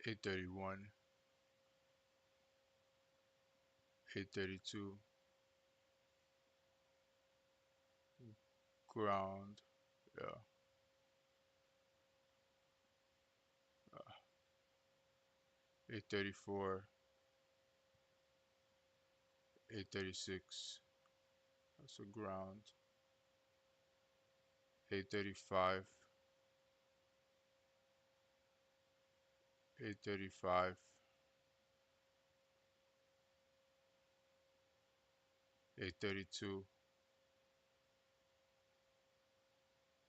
831. 832 ground. Yeah. 834. 836. That's a ground. 835. 835. 832.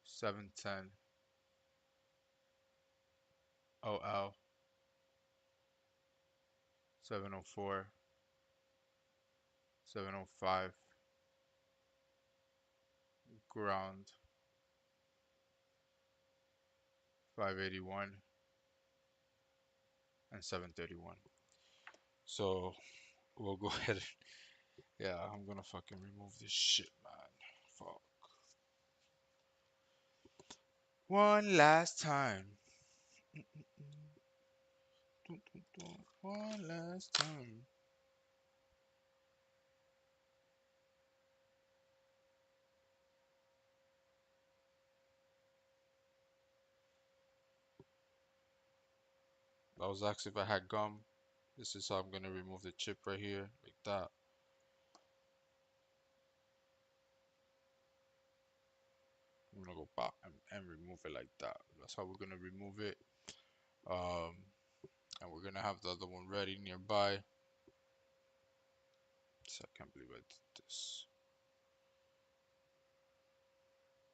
710. OL. 704. 705. Ground. 581. And 731. So we'll go ahead. Yeah, I'm gonna fucking remove this shit, man. Fuck. One last time. One last time. I was asking if I had gum. This is how I'm gonna remove the chip right here, like that. I'm gonna go back and remove it like that. That's how we're gonna remove it. And we're gonna have the other one ready nearby. So I can't believe I did this.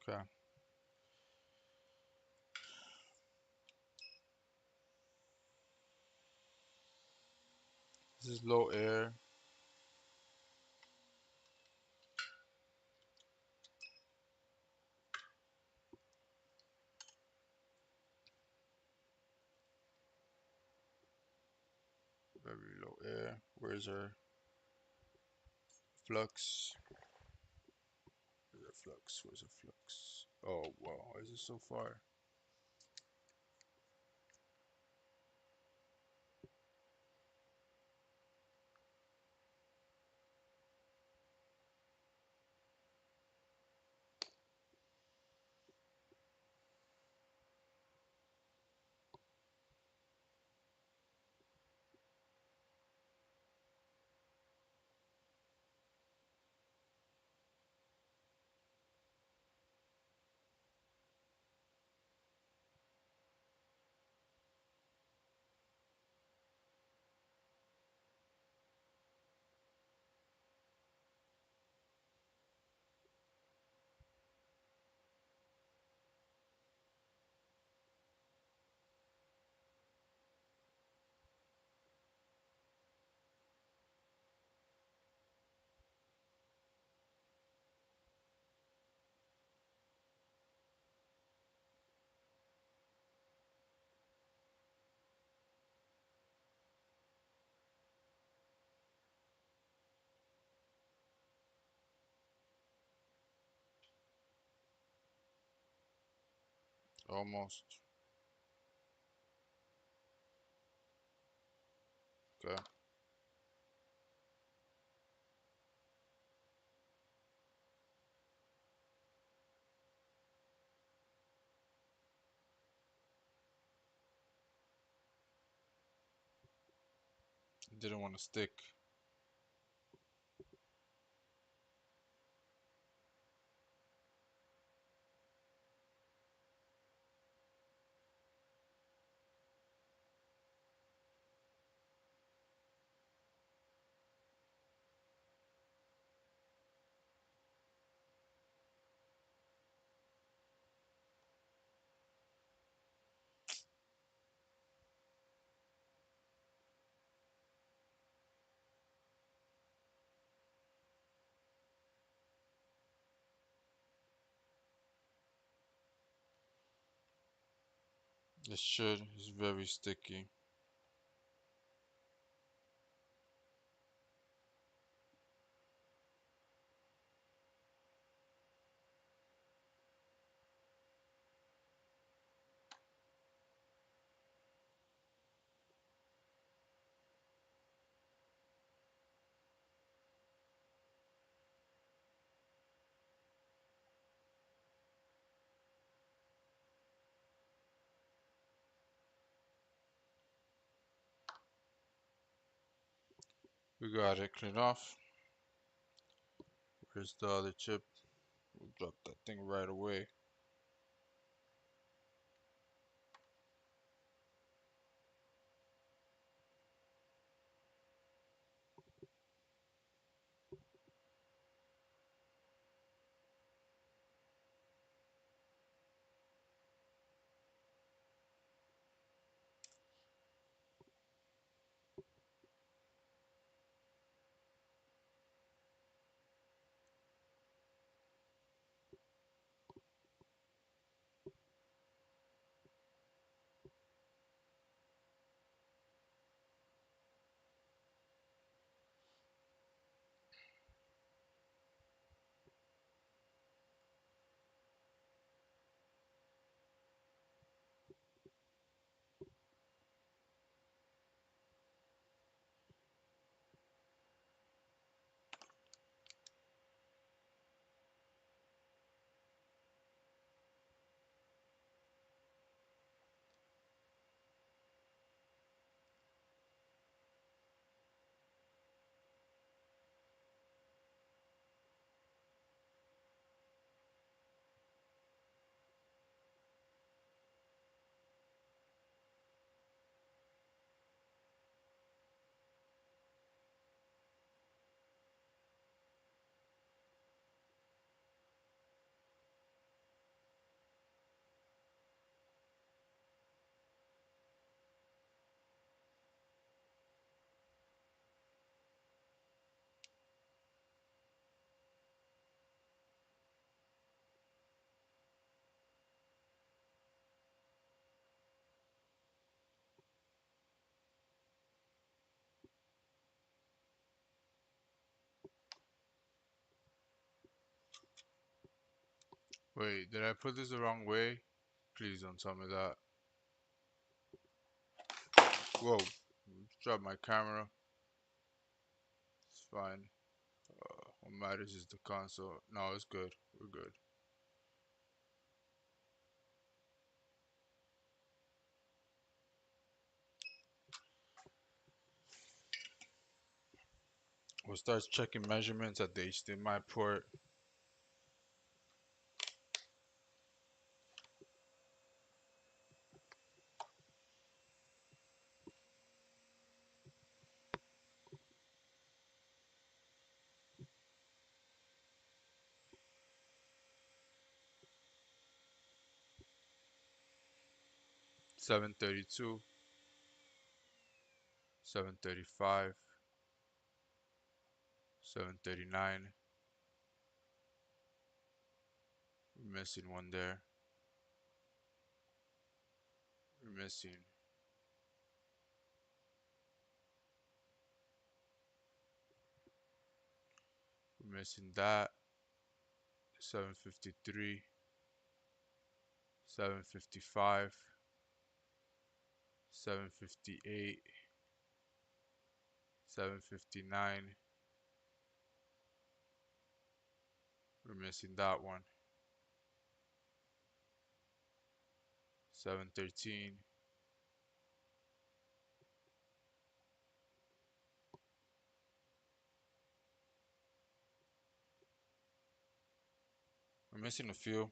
Okay. This is low air. Very low air. Where's our flux? Where's our flux? Where's our flux? Oh wow, why is it so far? Almost. Okay. Didn't want to stick. It should. It's very sticky. We got it cleaned off. Here's the other chip. We'll drop that thing right away. Wait, did I put this the wrong way? Please don't tell me that. Whoa, drop my camera. It's fine. What matters is the console. No, it's good. We're good. We'll start checking measurements at the HDMI port. Seven 735, 739. We're missing one there. We're missing. We're missing that. 753, 755, 758, 759. We're missing that one. 713. We're missing a few.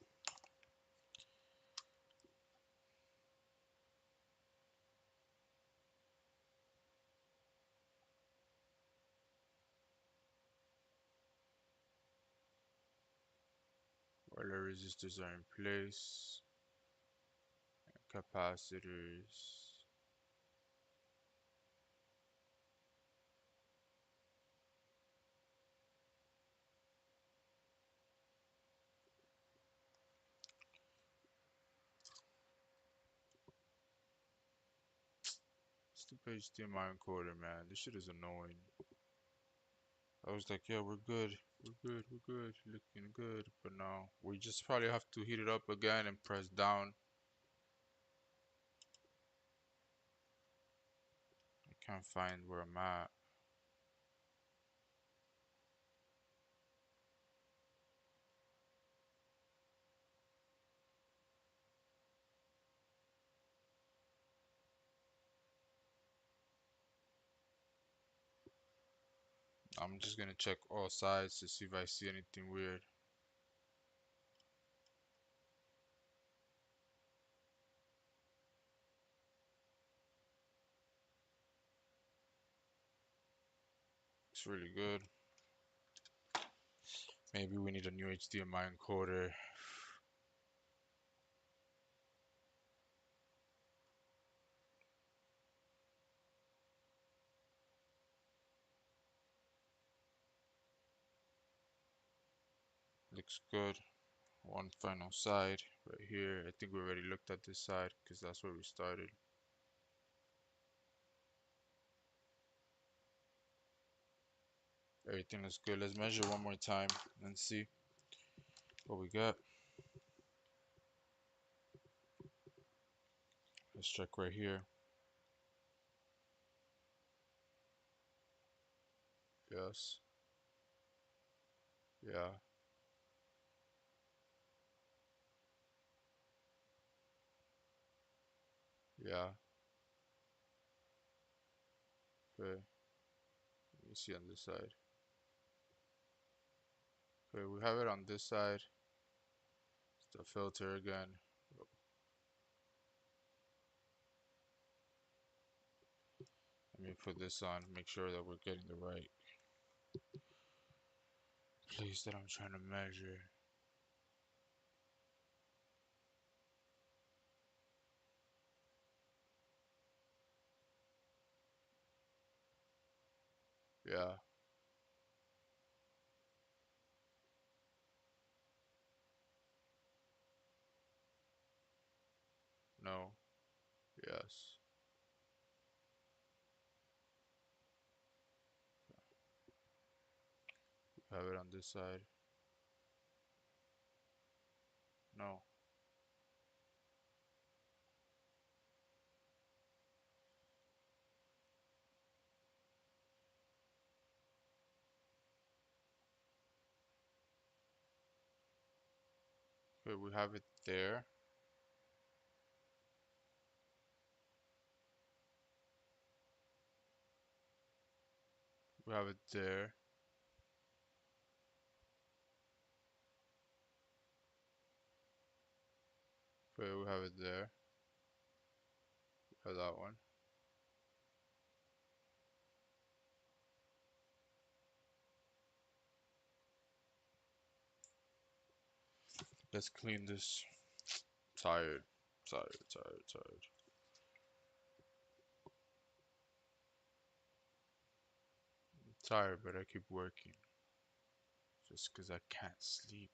While the resistors are in place. Capacitors. Stupid HDMI encoder, man. This shit is annoying. I was like, yeah, we're good. We're good. We're good. Looking good. But no. We just probably have to heat it up again and press down. I can't find where I'm at. I'm just gonna check all sides to see if I see anything weird. It's really good. Maybe we need a new HDMI encoder. Looks good. One final side right here. I think we already looked at this side because that's where we started. Everything looks good. Let's measure one more time and see what we got. Let's check right here. Yes. Yeah. Yeah. Okay. Let me see on this side. Okay, we have it on this side. It's the filter again. Let me put this on, make sure that we're getting the right place that I'm trying to measure. Yeah. No. Yes. We have it on this side. No. Okay, we have it there. We have it there. Okay, we have it there. We have that one. Let's clean this. Tired, tired, tired, tired. I'm tired, but I keep working. Just 'cause I can't sleep.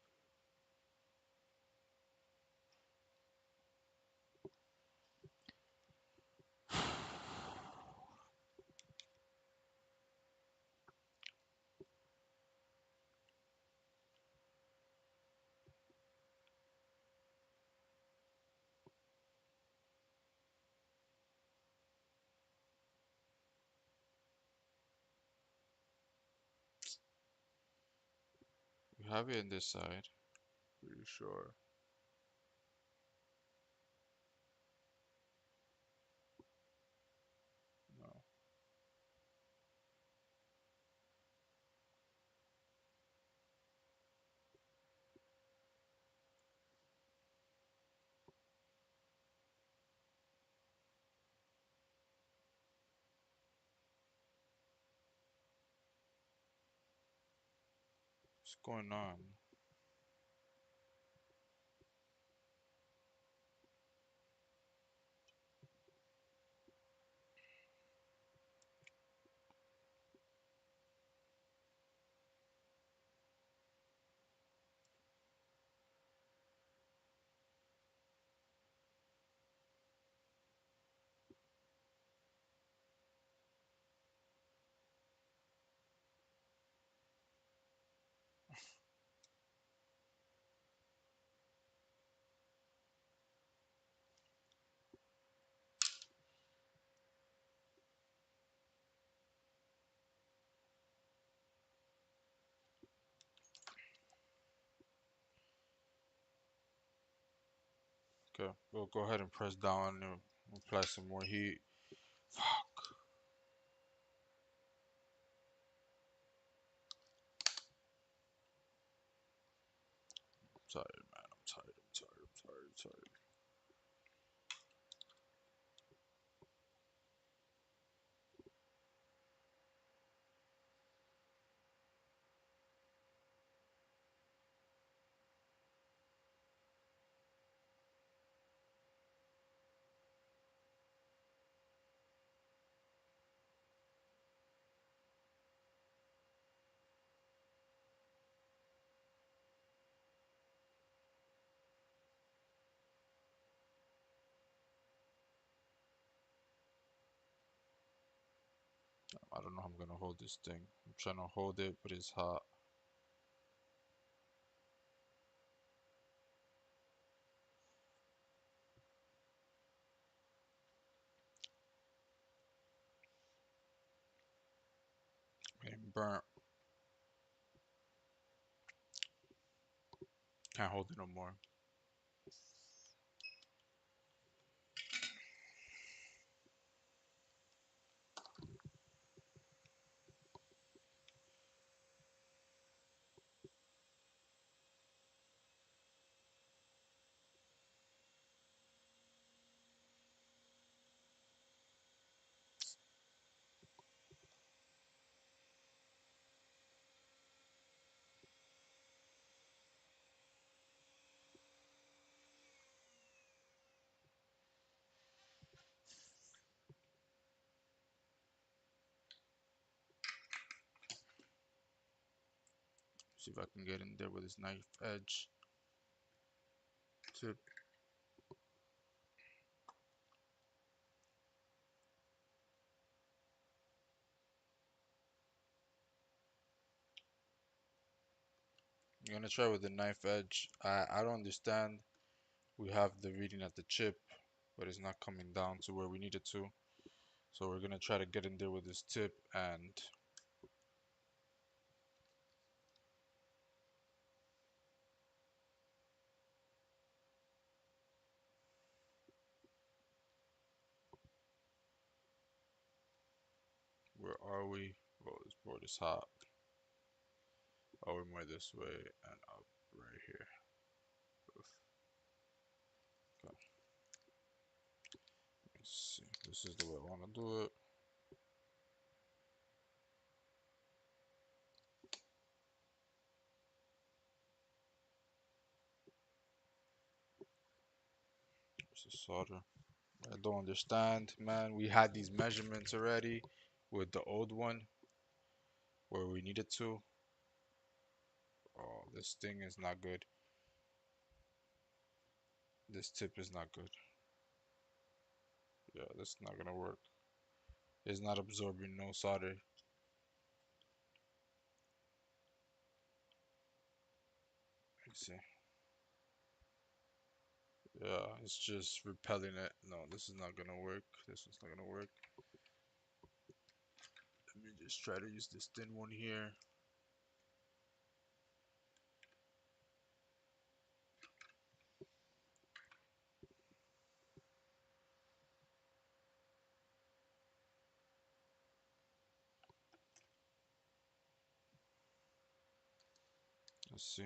We have it in this side. Pretty sure. No. What's going on? Okay, we'll go ahead and press down and apply some more heat. Fuck. I'm tired, man. I'm tired. I'm tired. I'm tired. I'm tired. I don't know how I'm gonna hold this thing. I'm trying to hold it, but it's hot. Getting burnt. Can't hold it no more. See if I can get in there with this knife edge tip. I'm gonna try with the knife edge. I don't understand we have the reading at the chip, but it's not coming down to where we need it to. So we're gonna try to get in there with this tip, and where are we? Oh, this board is hot. Oh, we're more this way and up right here. Okay, let's see. This is the way I want to do it. There's the solder. I don't understand, man. We had these measurements already with the old one where we needed to. Oh, this thing is not good. This tip is not good. Yeah, that's not gonna work. It's not absorbing no solder. Let's see. Yeah, it's just repelling it. No, this is not gonna work. This one's not gonna work. Let me just try to use this thin one here. Let's see.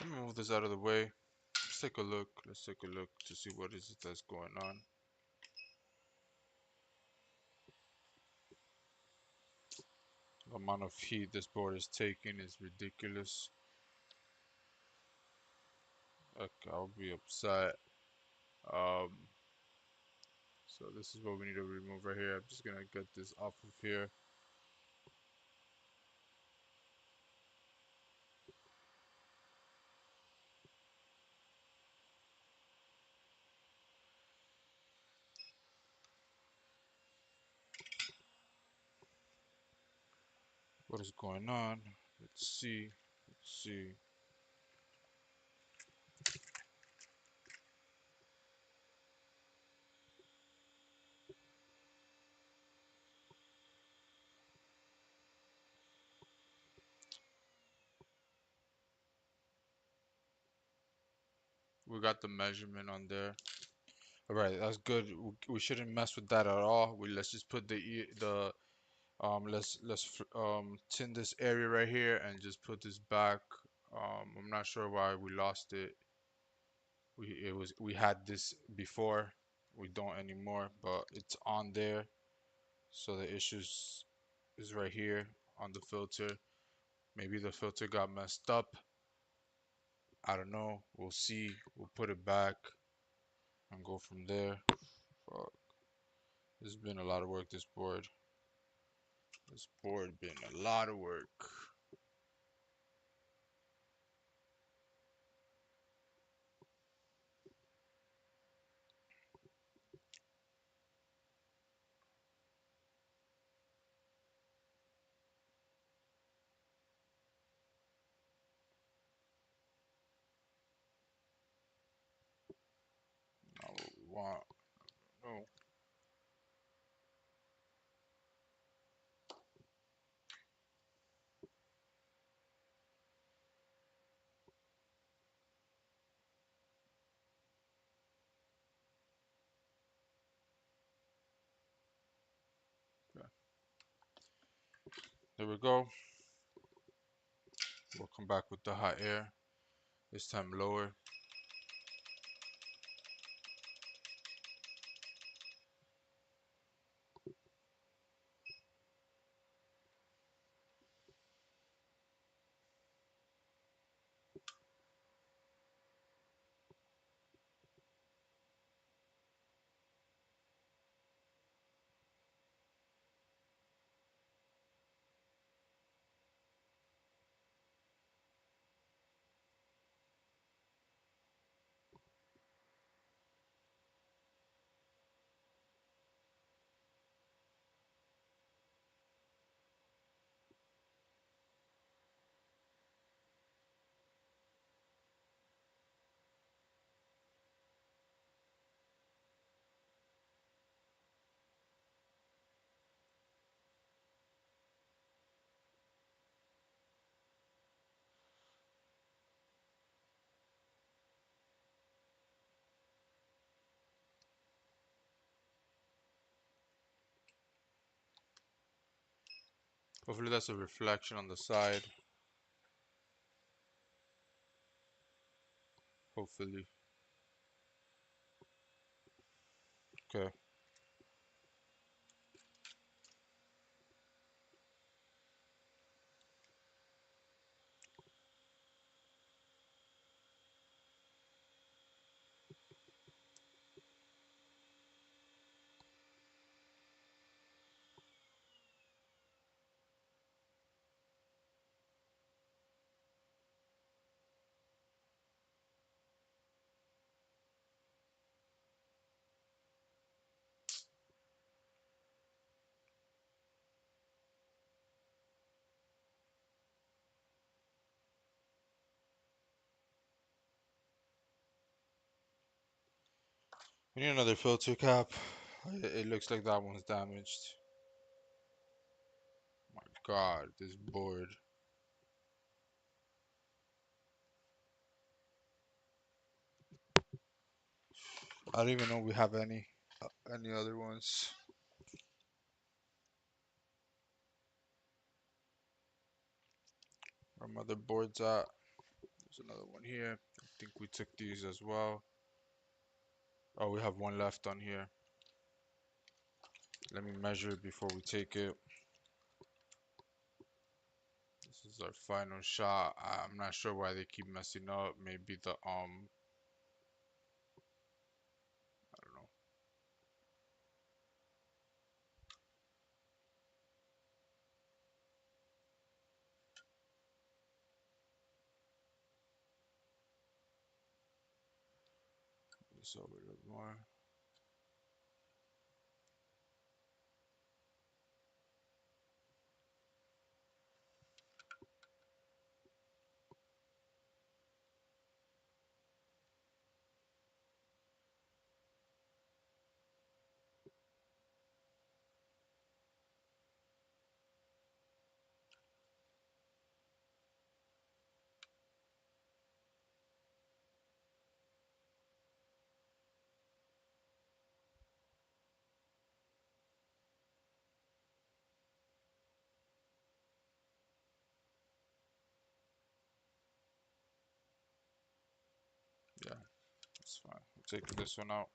Let me move this out of the way. Let's take a look. Let's take a look to see what is it that's going on. The amount of heat this board is taking is ridiculous. Okay, I'll be upset. Um, so this is what we need to remove right here. I'm just gonna get this off of here. What is going on? Let's see. Let's see. We got the measurement on there. All right, that's good. We shouldn't mess with that at all. Let's just put the let's tin this area right here and just put this back. I'm not sure why we lost it. We had this before. We don't anymore, but it's on there. So the issues is right here on the filter. Maybe the filter got messed up. I don't know. We'll see. We'll put it back and go from there. Fuck. This has been a lot of work, this board. This board been a lot of work. Now what we want. No. Okay. There we go. We'll come back with the hot air. This time lower. Hopefully that's a reflection on the side. Hopefully. Okay. We need another filter cap. It looks like that one's damaged. My God, this board. I don't even know we have any other ones. Our motherboard's at. There's another one here. I think we took these as well. Oh, we have one left on here. Let me measure it before we take it. This is our final shot. I'm not sure why they keep messing up. Maybe the I don't know. This over a little more. Yeah, that's fine. We'll take this one out.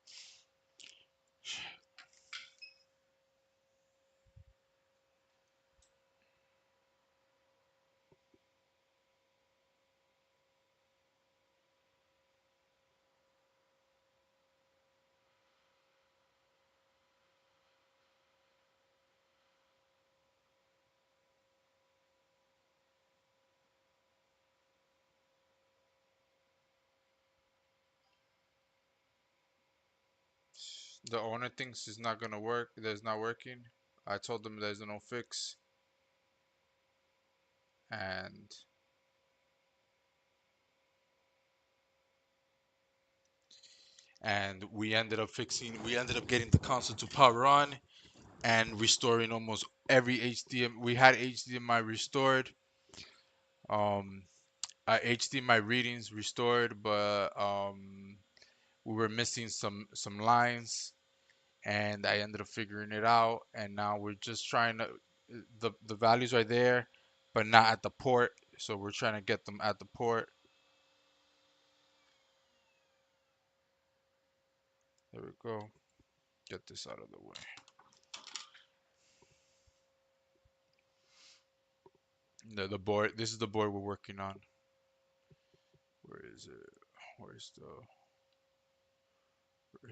The owner thinks it's not gonna work. That it's not working. I told them there's no fix, and we ended up fixing. We ended up getting the console to power on and restoring almost every HDMI. We had HDMI restored. Um, HDMI readings restored, but we were missing some lines, and I ended up figuring it out. And now we're just trying to. the values are there, but not at the port. So we're trying to get them at the port. There we go. Get this out of the way. The board. This is the board we're working on. Where is it? Where's the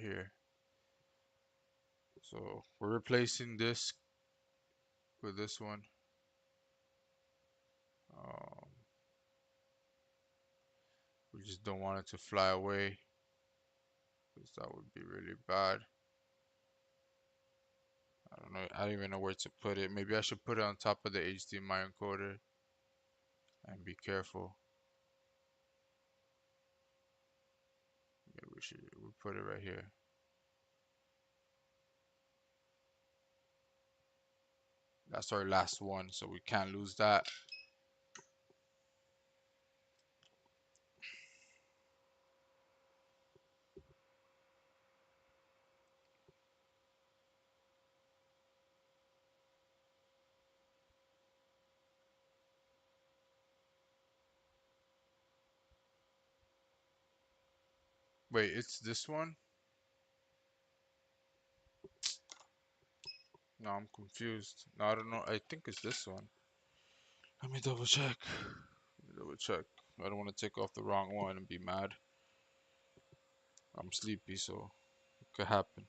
here? So we're replacing this with this one. Um, we just don't want it to fly away because that would be really bad. I don't know. I don't even know where to put it. Maybe I should put it on top of the HDMI encoder and be careful. Maybe we'll put it right here. That's our last one, so we can't lose that. Wait, it's this one? No, I'm confused. No, I don't know. I think it's this one. Let me double check. Let me double check. I don't want to take off the wrong one and be mad. I'm sleepy, so it could happen.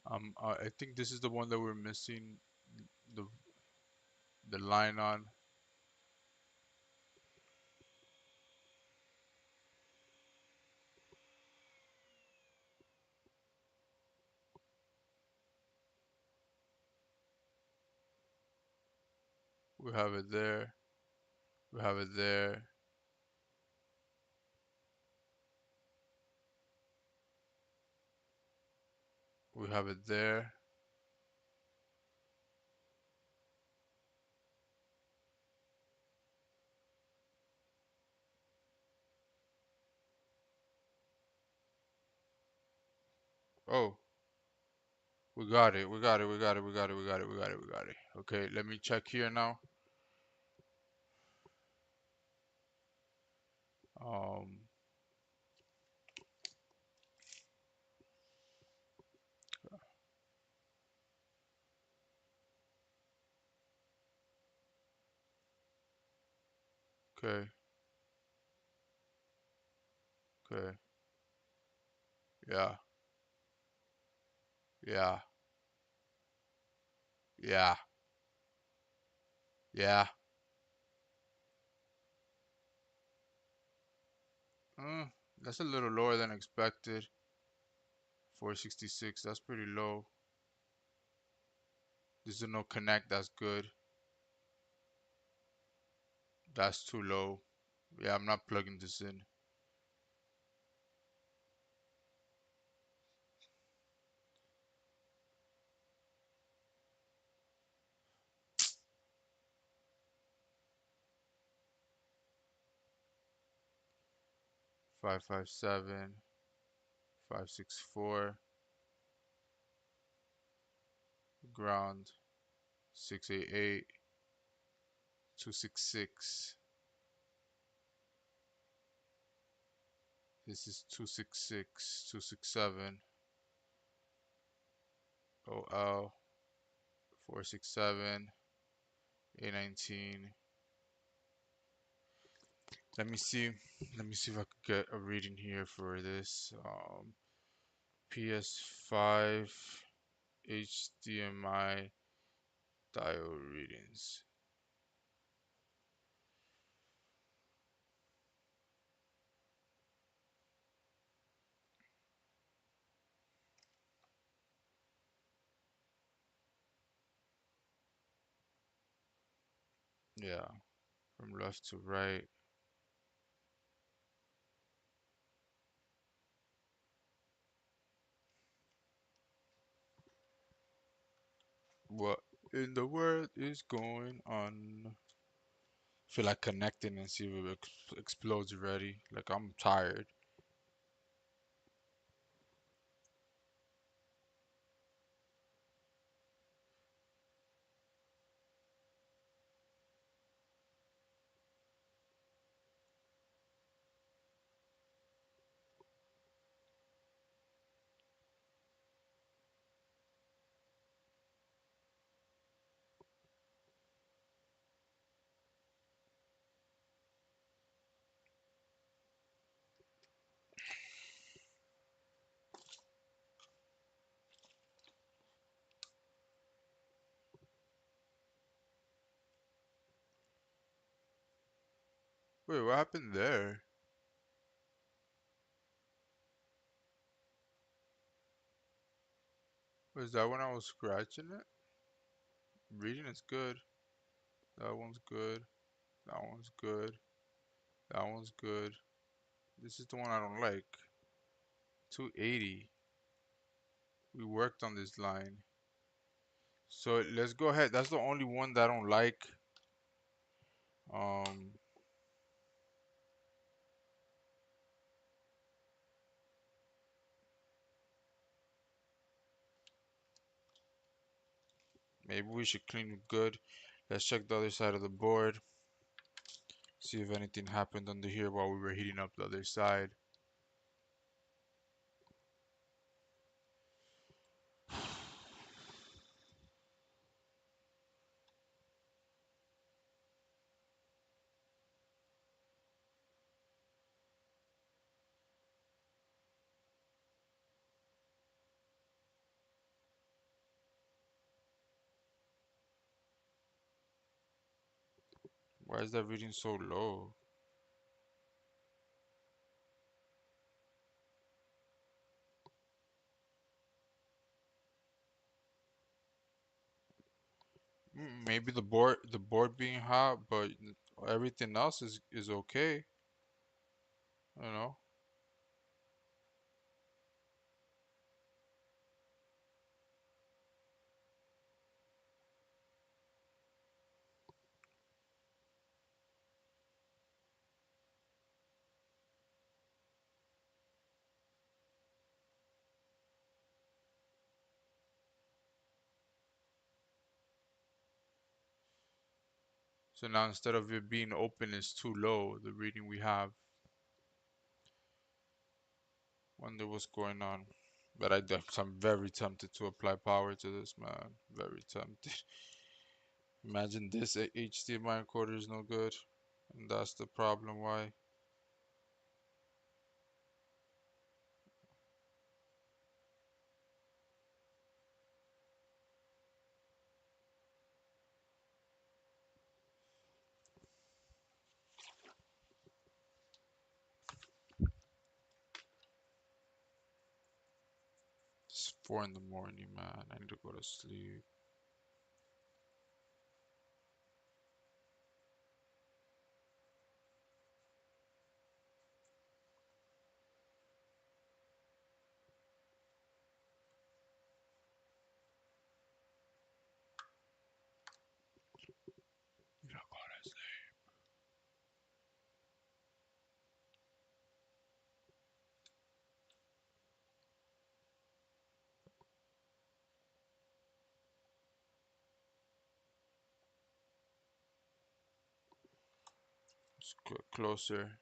I think this is the one that we're missing the the line on. We have it there. We have it there. We have it there. Oh, we got it. We got it. We got it. We got it. We got it. We got it. We got it. Okay, let me check here now. Um, okay, okay. Yeah, yeah, yeah, yeah. Mm, that's a little lower than expected. 466, that's pretty low. This is a no connect, that's good. That's too low. Yeah, I'm not plugging this in. 557, 564, ground, 688, 266. This is 266, 267, OL, 467, 819. Let me see. Let me see if I could get a reading here for this. PS5 HDMI diode readings. Yeah, from left to right. What in the world is going on? Feel like connecting and see if it explodes already. Like I'm tired. Wait, what happened there? Was that when I was scratching it? Reading is good. That one's good. That one's good. That one's good. This is the one I don't like. 280. We worked on this line. So let's go ahead. That's the only one that I don't like. Um, Maybe we should clean it good. Let's check the other side of the board. See if anything happened under here while we were heating up the other side. Why is that reading so low? Maybe the board being hot, but everything else is okay, you know. So now instead of it being open, it's too low, the reading we have. Wonder what's going on. But I'm very tempted to apply power to this, man. Very tempted. Imagine this HDMI encoder is no good, and that's the problem why. It's 4 in the morning, man. I need to go to sleep. Need to go to sleep. Let's get closer.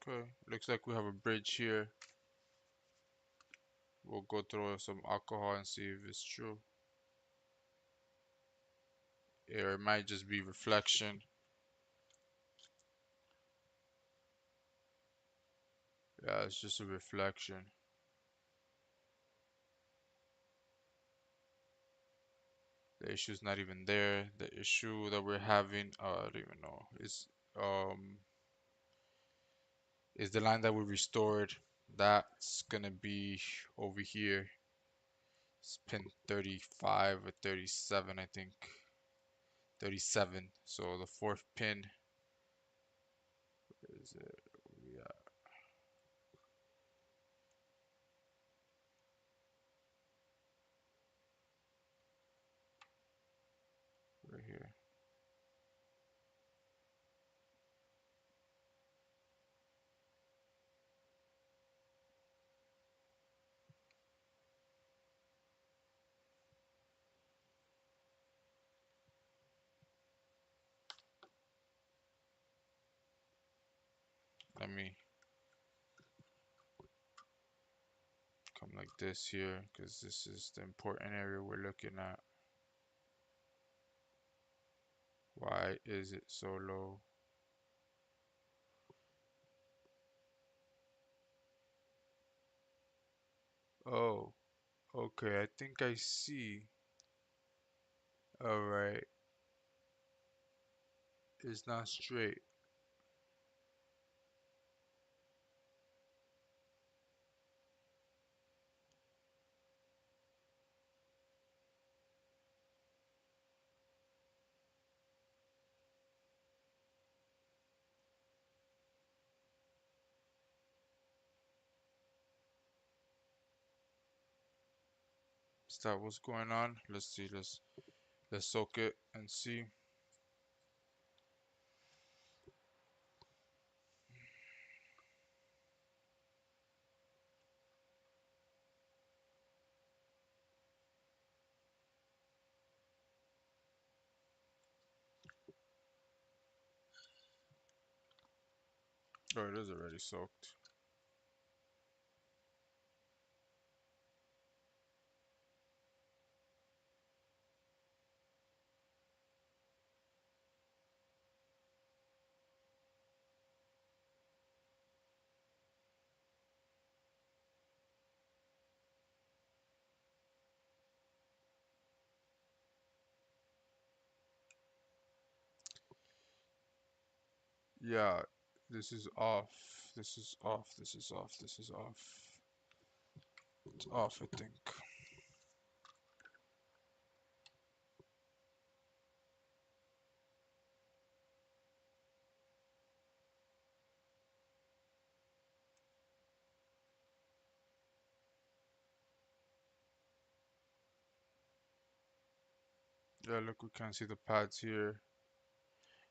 Okay, looks like we have a bridge here. We'll go throw some alcohol and see if it's true. Or it might just be reflection. Yeah, it's just a reflection. The issue's not even there. The issue that we're having, I don't even know, um is the line that we restored. That's gonna be over here. It's pin 35 or 37, I think. 37. So the fourth pin is yeah, right here. Let me come like this here because this is the important area we're looking at. Why is it so low? Oh, okay. I think I see. All right. It's not straight. Is that what's going on? Let's see. Let's soak it and see. Oh, it is already soaked. Yeah, this is off. This is off. This is off. This is off. It's off, I think. Yeah, look, we can see the pads here.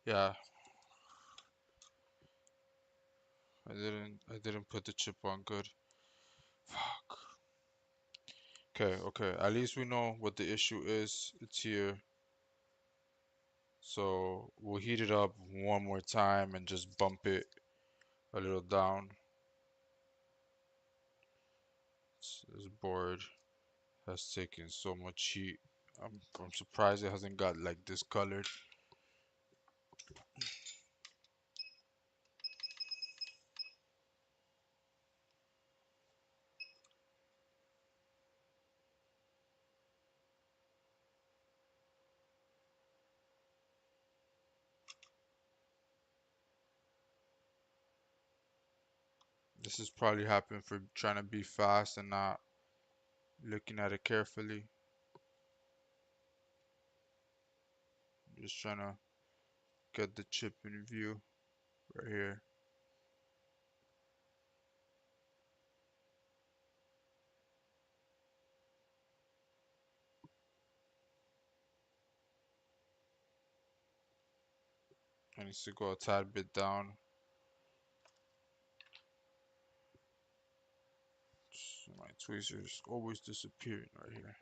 Yeah, I didn't put the chip on good. Fuck. Okay, okay. At least we know what the issue is. It's here. So we'll heat it up one more time and just bump it a little down. This board has taken so much heat. I'm surprised it hasn't got like discolored. This is probably happened for trying to be fast and not looking at it carefully. Just trying to get the chip in view right here. I need to go a tad bit down. My tweezers always disappearing right here.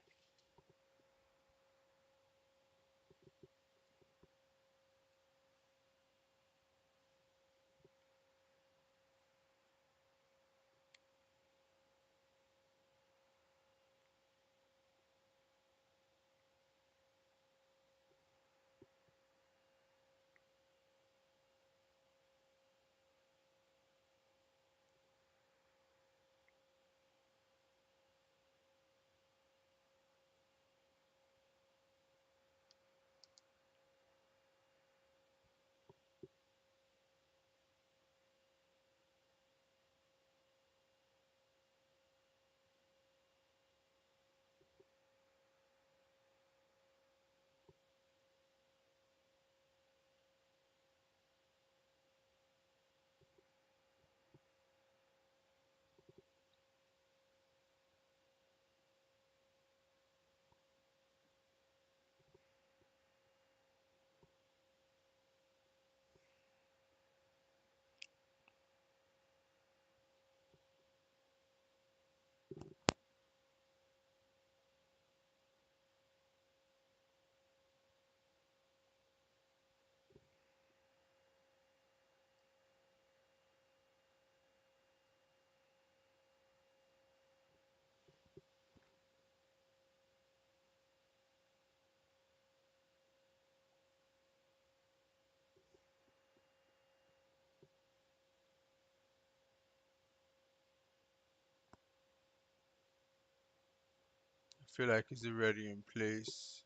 feel like it's already in place.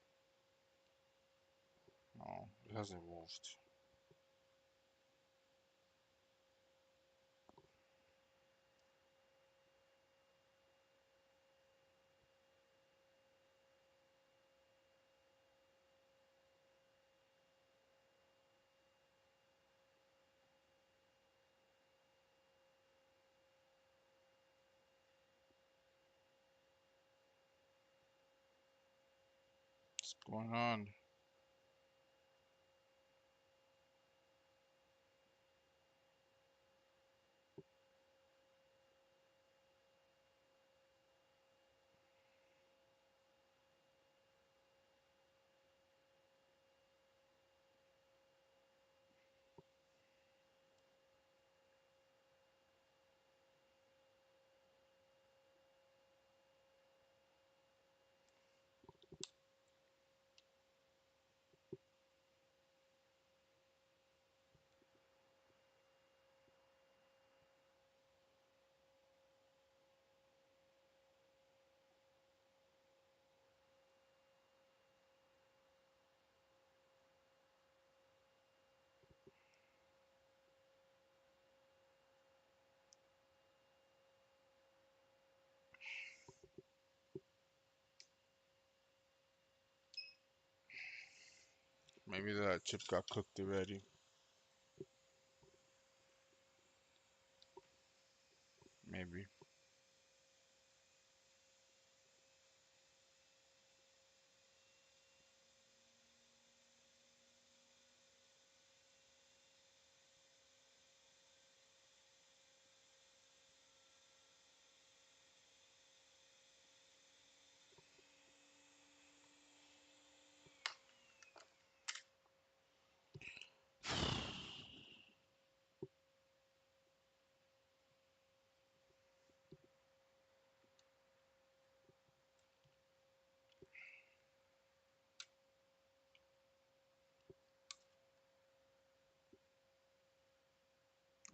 No, it hasn't moved. What's going on? Maybe that chip got cooked already. Maybe.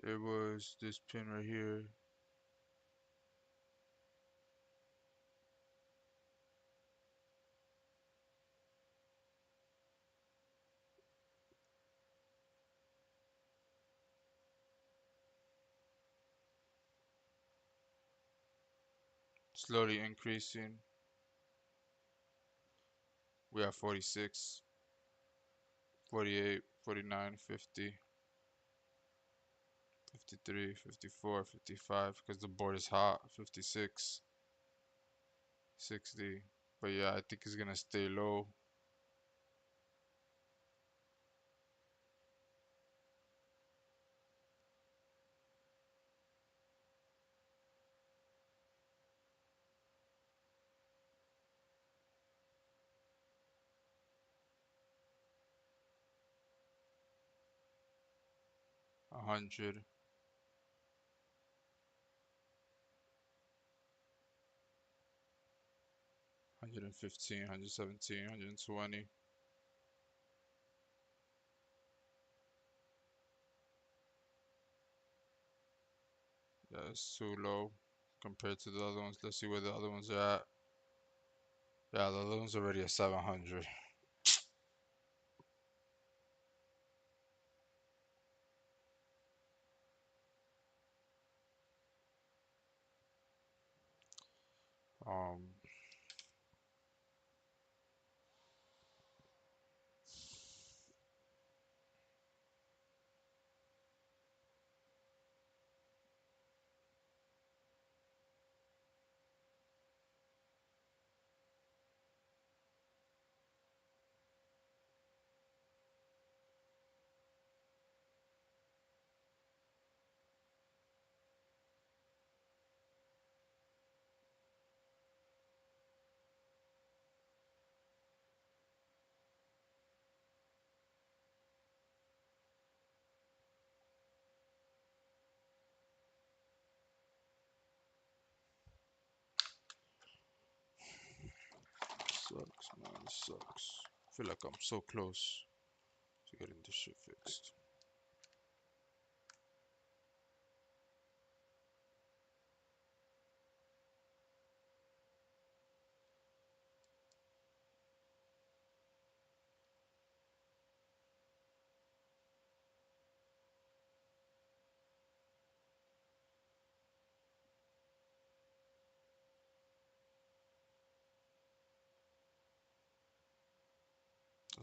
It was this pin right here. Slowly increasing. We have 46, 48, 49, 50, 53, 54, 55, because the board is hot. 56, 60. But yeah, I think it's gonna stay low. 100, 115, 117, 120. That's too low compared to the other ones. Let's see where the other ones are at. Yeah, the other one's already at 700. Um, sucks, man. It sucks. I feel like I'm so close to getting this shit fixed.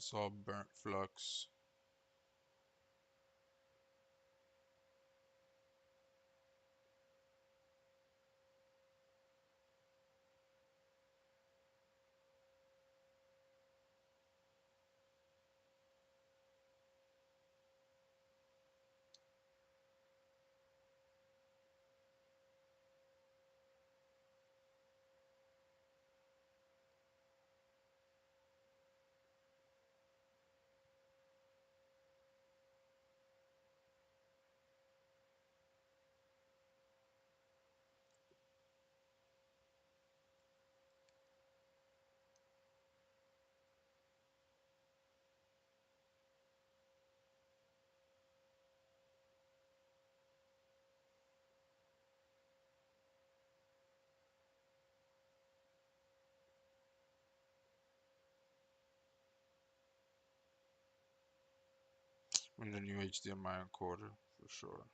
That's all burnt flux. And the new HDMI encoder for sure.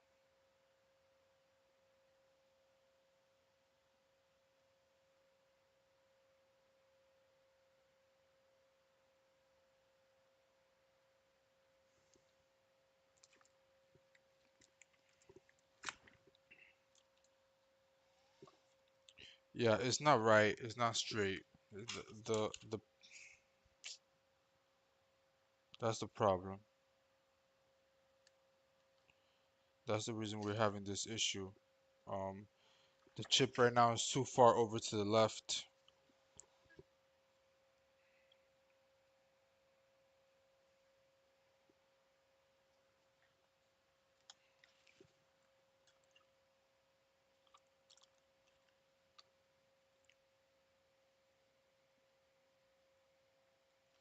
Yeah, it's not right. It's not straight. The that's the problem. That's the reason we're having this issue. Um, the chip right now is too far over to the left.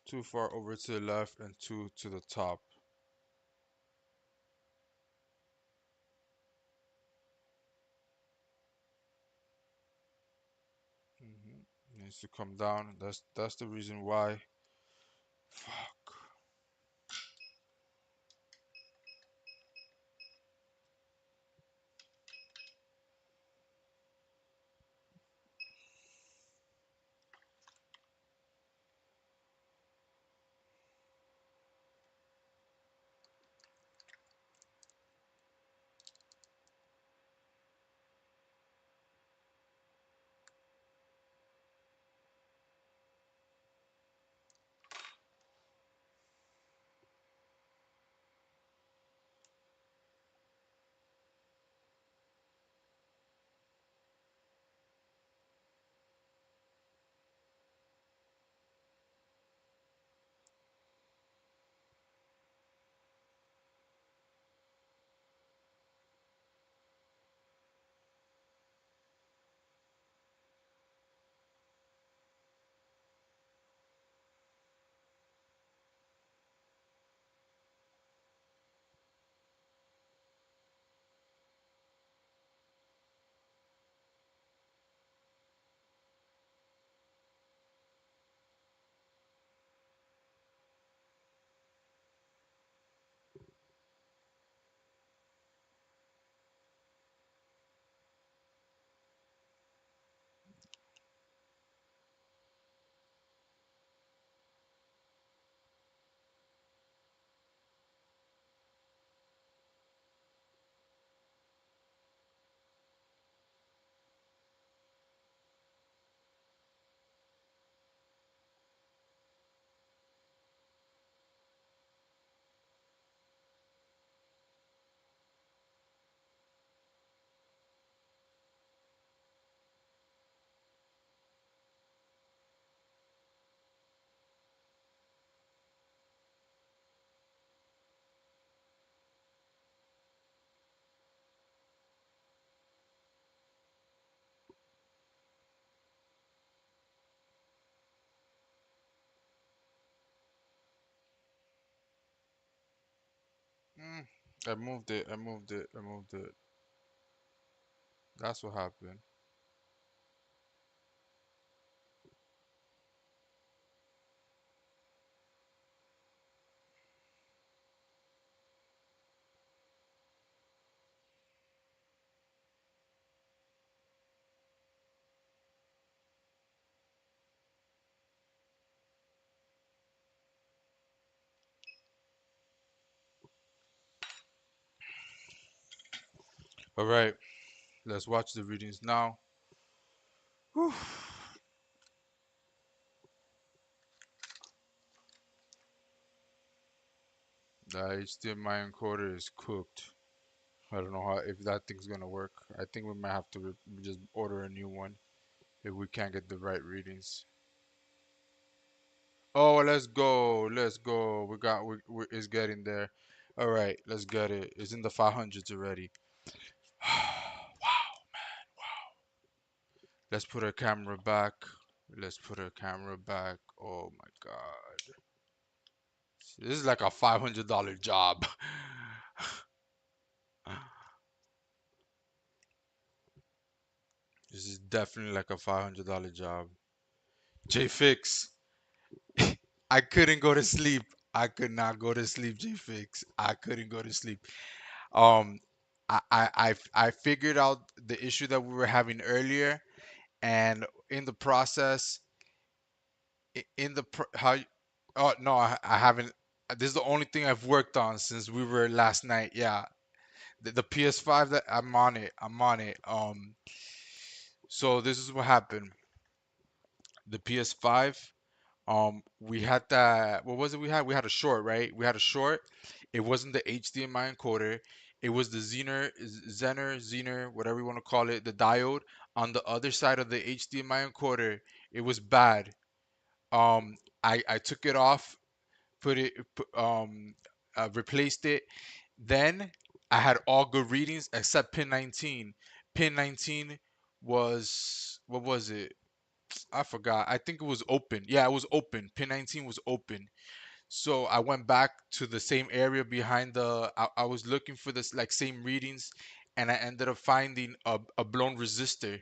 Too far over to the left and too to the top. Needs to come down. That's the reason why. Fuck. Mm, I moved it. I moved it. I moved it. That's what happened. All right, let's watch the readings now. Whew. The HDMI encoder is cooked. I don't know how if that thing's gonna work. I think we might have to just order a new one if we can't get the right readings. Oh, let's go. Let's go. It's getting there. All right, let's get it. It's in the 500s already. Wow. Let's put our camera back. Let's put our camera back. Oh my God. This is like a $500 job. This is definitely like a $500 job. J-Fix. I couldn't go to sleep. I could not go to sleep, J-Fix. I couldn't go to sleep. Um, I figured out the issue that we were having earlier, and in the process, in the how. Oh no, I haven't. This is the only thing I've worked on since we were last night. Yeah, the PS5 that I'm on it. I'm on it. So this is what happened. The PS5. We had that. What was it? We had a short, right? We had a short. It wasn't the HDMI encoder. It was the Zener, whatever you want to call it, the diode on the other side of the HDMI encoder. It was bad. Um, I took it off, put it, replaced it. Then I had all good readings except pin 19. Pin 19 was what was it? I forgot. I think it was open. Yeah, it was open. Pin 19 was open. So I went back to the same area behind the. I was looking for this like same readings, and I ended up finding a blown resistor.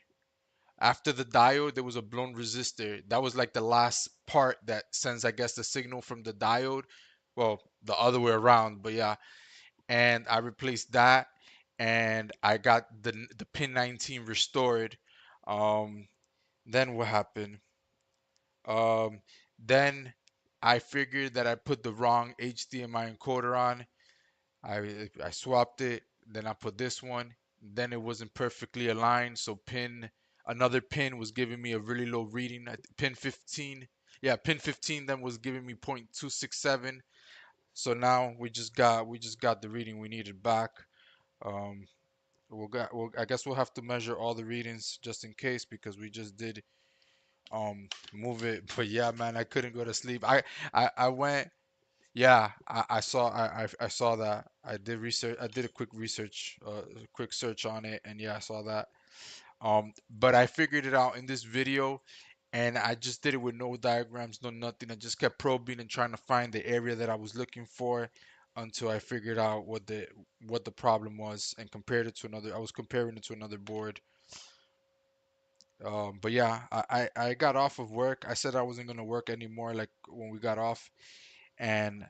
After the diode, there was a blown resistor. That was like the last part that sends, I guess, the signal from the diode. Well, the other way around, but yeah. And I replaced that, and I got the pin 19 restored. Um, then what happened? Um, then I figured that I put the wrong HDMI encoder on. I swapped it. Then I put this one. Then it wasn't perfectly aligned. So another pin was giving me a really low reading. Pin 15. Yeah, pin 15 then was giving me 0.267. So now we just got the reading we needed back. Um, I guess we'll have to measure all the readings just in case because we just did move it. But yeah, man, I couldn't go to sleep. I went. Yeah, I saw that. I did research. I did a quick research, a quick search on it, and yeah, I saw that. But I figured it out in this video, and I just did it with no diagrams, no nothing. I just kept probing and trying to find the area that I was looking for until I figured out what the problem was and compared it to another. I was comparing it to another board. But yeah, I got off of work. I said I wasn't gonna work anymore, like when we got off, and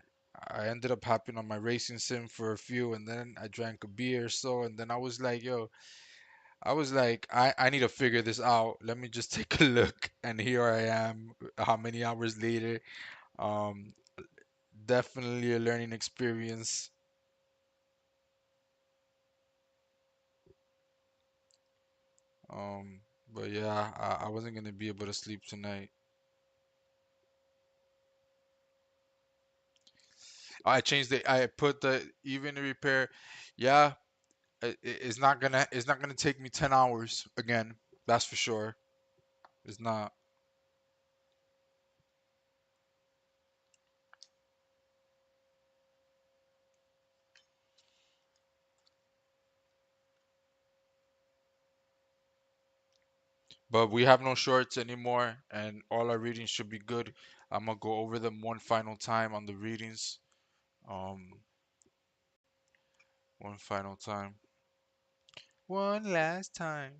I ended up hopping on my racing sim for a few, and then I drank a beer or so, and then I was like, yo, I need to figure this out. Let me just take a look, and here I am. How many hours later? Um, Definitely a learning experience. Um, but yeah, I wasn't gonna be able to sleep tonight. I put the even repair. Yeah, it's not gonna take me 10 hours again. That's for sure. It's not. But we have no shorts anymore, and all our readings should be good. I'm gonna go over them one final time on the readings. Um, one final time. One last time.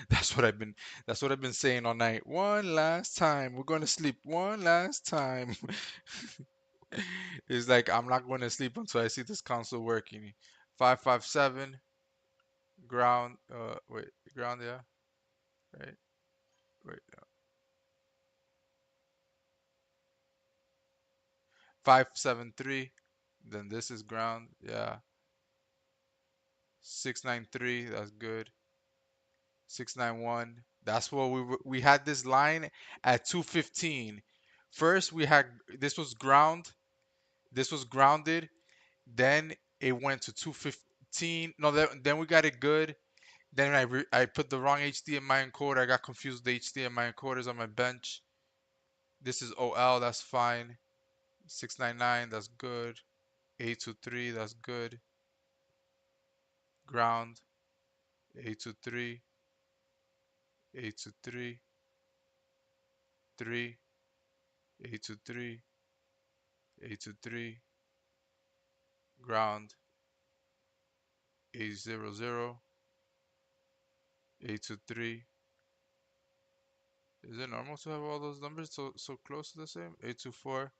That's what I've been. That's what I've been saying all night. One last time. We're gonna sleep. One last time. It's like I'm not going to sleep until I see this console working. 557 ground. Wait, ground. Yeah, right. Wait, 573. Then this is ground. Yeah. 693, that's good. 691. That's what we had this line at 215. First we had this was ground. This was grounded. Then it went to 215. No, then we got it good. Then I put the wrong HDMI encoder. I got confused with the HDMI encoders on my bench. This is OL, that's fine. 699, that's good. 823, that's good. Ground. 823, 823, 3, 823, 823, ground. 800, 823. Is it normal to have all those numbers so close to the same? 824.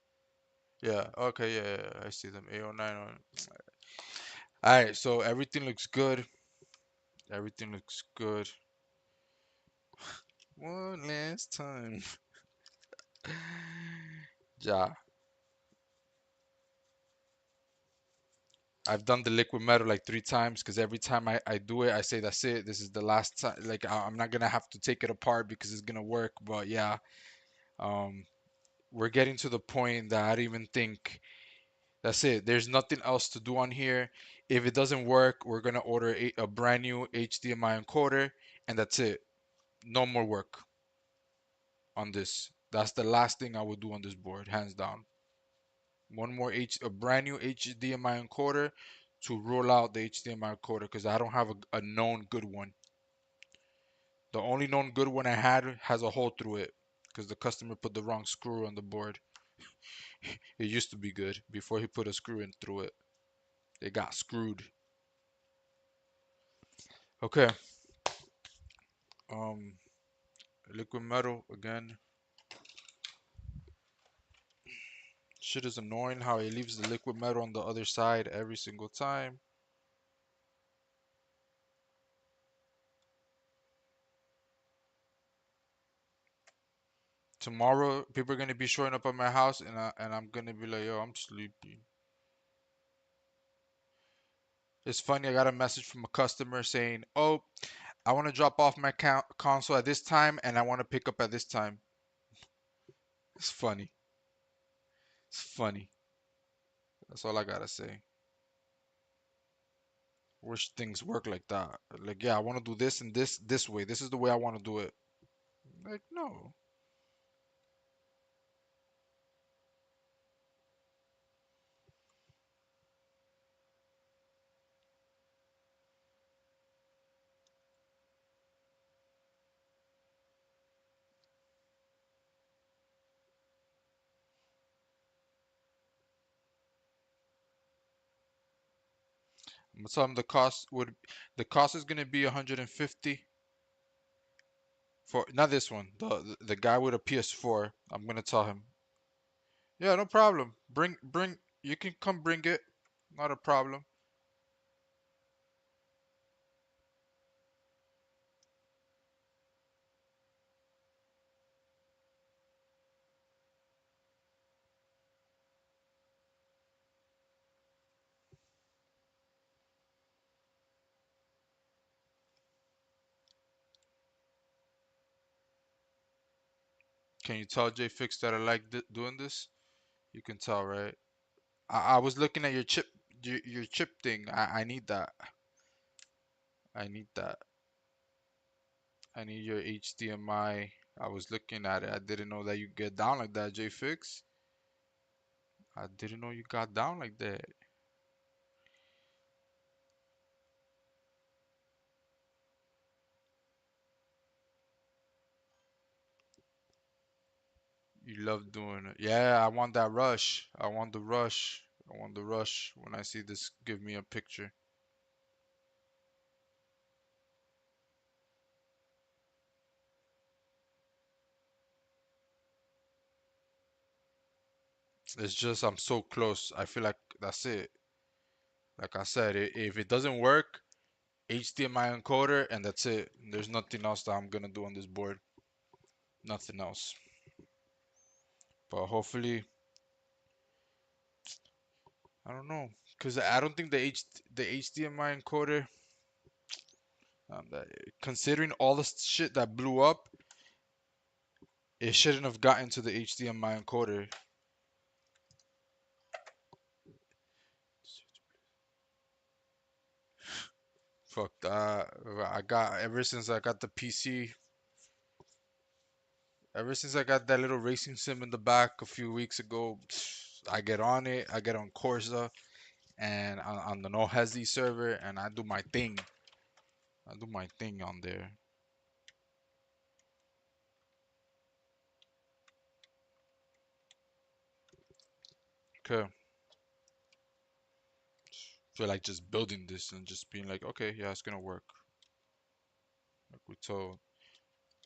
Yeah, okay, yeah, I see them. 809. Alright, so everything looks good. Everything looks good. One last time. Yeah. I've done the liquid metal like 3 times because every time I do it, I say that's it. This is the last time. Like I'm not gonna have to take it apart because it's gonna work. But yeah, um, we're getting to the point that I don't even think that's it. There's nothing else to do on here. If it doesn't work, we're gonna order a brand new HDMI encoder, and that's it. No more work on this. That's the last thing I would do on this board, hands down. One more a brand new HDMI encoder to roll out the HDMI encoder because I don't have a known good one. The only known good one I had has a hole through it because the customer put the wrong screw on the board. It used to be good before he put a screw in through it. It got screwed. Okay. Um, liquid metal again. Shit is annoying how it leaves the liquid metal on the other side every single time. Tomorrow, people are gonna be showing up at my house, and I'm gonna be like, yo, I'm sleepy. It's funny. I got a message from a customer saying, "Oh, I want to drop off my console at this time, and I want to pick up at this time." It's funny. It's funny. That's all I gotta say. Wish things work like that. Like, yeah, I want to do this and this way. This is the way I want to do it. Like, no. I'm gonna tell him the cost is gonna be 150 for not this one. The guy with a PS4. I'm gonna tell him. Yeah, no problem. Bring. You can come bring it. Not a problem. Can you tell J Fix that I like doing this? You can tell, right? I was looking at your chip thing. I need that. I need that. I need your HDMI. I was looking at it. I didn't know that you get down like that, J Fix. I didn't know you got down like that. You love doing it. Yeah, I want that rush. I want the rush. I want the rush. When I see this, give me a picture. It's just I'm so close. I feel like that's it. Like I said, if it doesn't work, HDMI encoder, and that's it. There's nothing else that I'm gonna do on this board. Nothing else. But hopefully, I don't know, cause I don't think the HDMI encoder. That, considering all the shit that blew up, it shouldn't have gotten to the HDMI encoder. Fuck that. I got ever since I got the PC, ever since I got that little racing sim in the back a few weeks ago, I get on it. I get on Corsa and on the No Hesi server, and I do my thing. I do my thing on there. Okay. Feel like just building this and just being like, okay, yeah, it's gonna work. Like we told,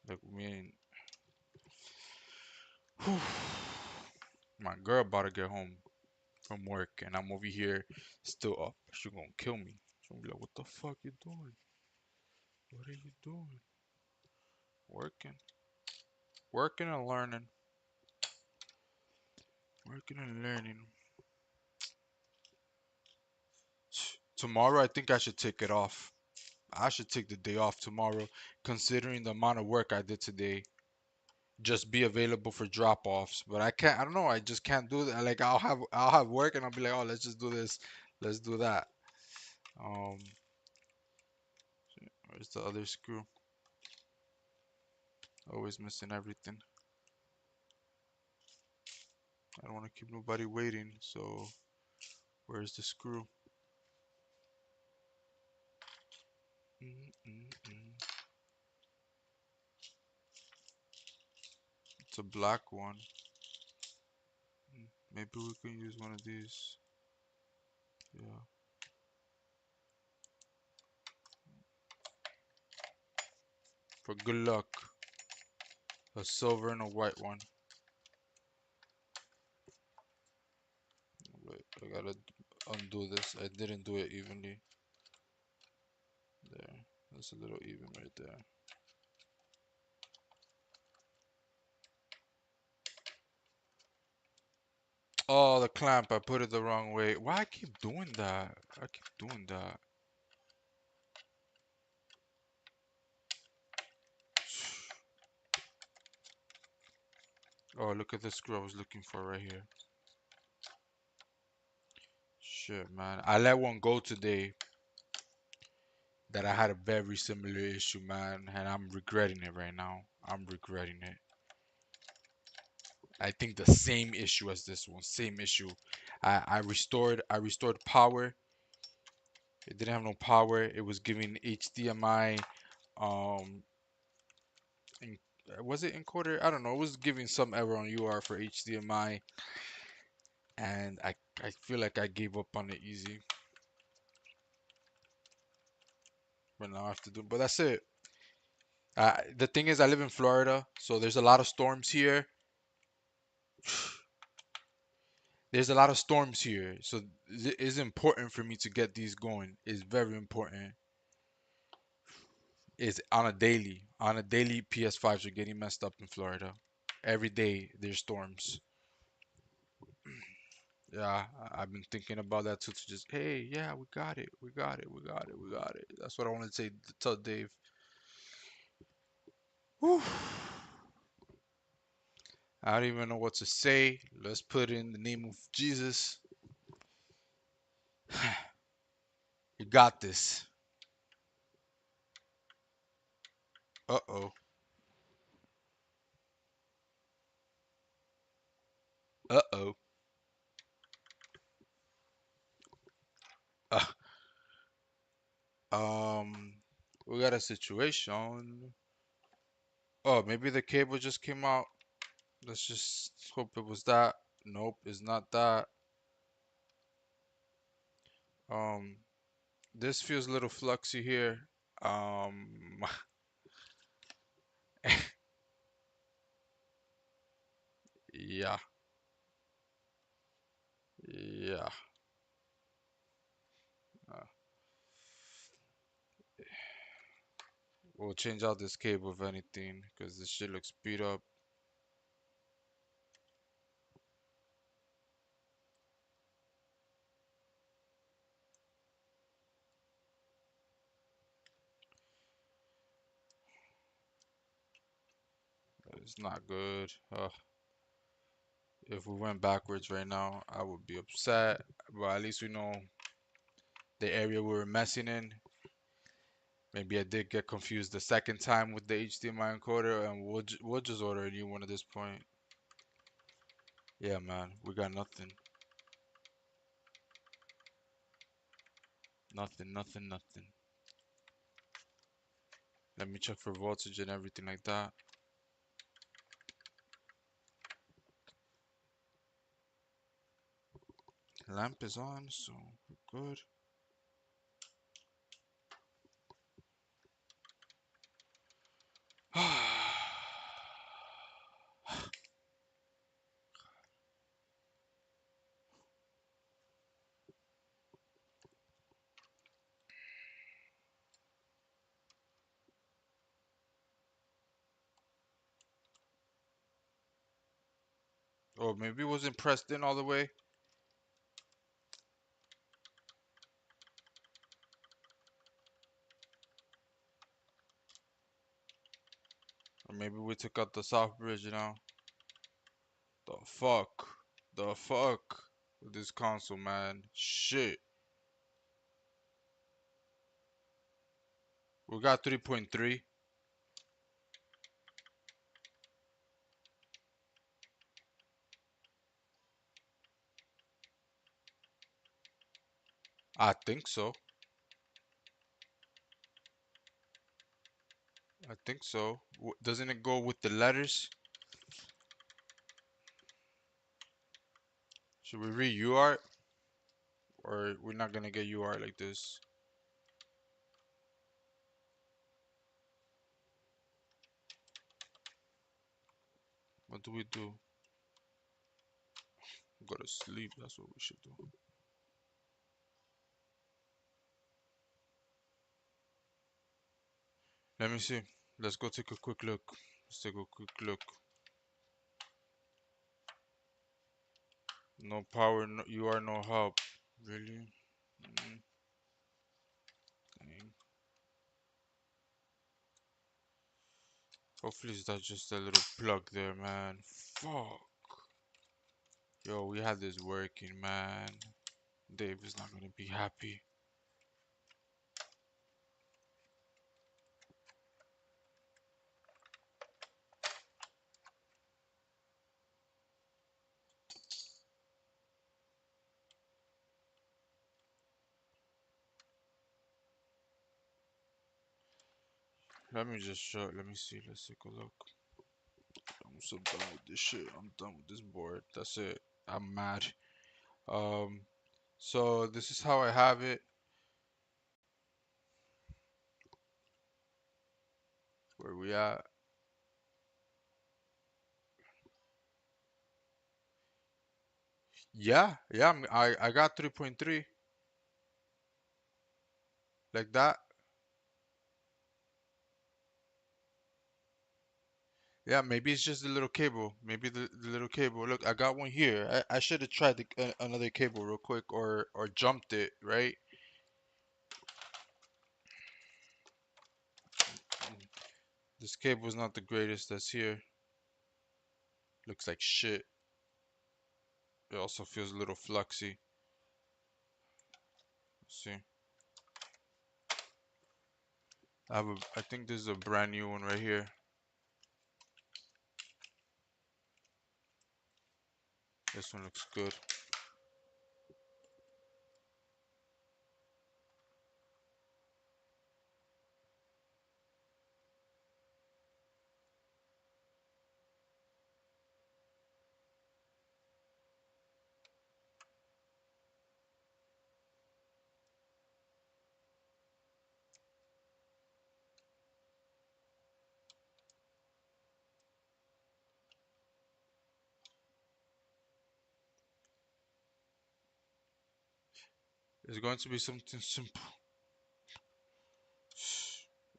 like me and my girl about to get home from work, and I'm over here still up. She gonna kill me. She gonna be like, what the fuck you doing? What are you doing? Working, working and learning, working and learning. Tomorrow, I think I should take it off. I should take the day off tomorrow, considering the amount of work I did today. Just be available for drop-offs, but I can't. I don't know. I just can't do that. Like I'll have work, and I'll be like, oh, let's just do this, let's do that. Um, where's the other screw? Always missing everything. I don't want to keep nobody waiting. So where's the screw? Mm-mm-mm. It's a black one. Maybe we can use one of these. Yeah. For good luck, a silver and a white one. Wait, I gotta undo this. I didn't do it evenly. There. That's a little even right there. Oh, the clamp. I put it the wrong way. Why I keep doing that? I keep doing that. Oh, look at the screw I was looking for right here. Shit, man. I let one go today that I had a very similar issue, man, and I'm regretting it right now. I'm regretting it. I think the same issue as this one, same issue. I restored power. It didn't have no power. It was giving HDMI. Um, in, was it encoder? I don't know. It was giving some error on UR for HDMI, and I feel like I gave up on it easy. But now I have to do. But that's it. The thing is, I live in Florida, so there's a lot of storms here. There's a lot of storms here, so it's important for me to get these going. It's very important. It's on a daily. On a daily, PS5s are getting messed up in Florida. Every day there's storms. Yeah, I've been thinking about that too. To just, hey, yeah, we got it, we got it, we got it, we got it. That's what I want to say. Tell Dave. Whew. I don't even know what to say. Let's put in the name of Jesus. You got this. Uh oh. Uh oh. Uh, um, we got a situation. Oh, maybe the cable just came out. Let's just hope it was that. Nope, it's not that. Um, this feels a little fluxy here. Um, yeah, yeah. Uh, we'll change out this cable if anything, because this shit looks beat up. It's not good. If we went backwards right now, I would be upset. But at least we know the area we were messing in. Maybe I did get confused the second time with the HDMI encoder, and we'll just order a new one at this point. Yeah, man, we got nothing. Nothing, nothing, nothing. Let me check for voltage and everything like that. Lamp is on, so we're good. Or maybe it wasn't pressed in all the way. Or maybe we took out the soft bridge, you know? The fuck? The fuck? With this console, man. Shit. We got 3.3. I think so. I think so. Doesn't it go with the letters? Should we read UART? Or we're not gonna get UART like this? What do we do? Go to sleep. That's what we should do. Let me see. Let's go take a quick look. Let's take a quick look. No power, no, you are no help. Really? Mm, dang. Hopefully it's not just a little plug there, man. Fuck. Yo, we had this working, man. Dave is not gonna be happy. Let me just show. Let me see. Let's take a look. I'm so done with this shit. I'm done with this board. That's it. I'm mad. Um, so this is how I have it. Where we at? Yeah, yeah. I got 3.3 like that. Yeah, maybe it's just the little cable. Maybe the little cable. Look, I got one here. I should have tried another cable real quick or jumped it, right? Mm, this cable is not the greatest that's here. Looks like shit. It also feels a little fluxy. Let's see. I think this is a brand new one right here. This one looks good. It's going to be something simple.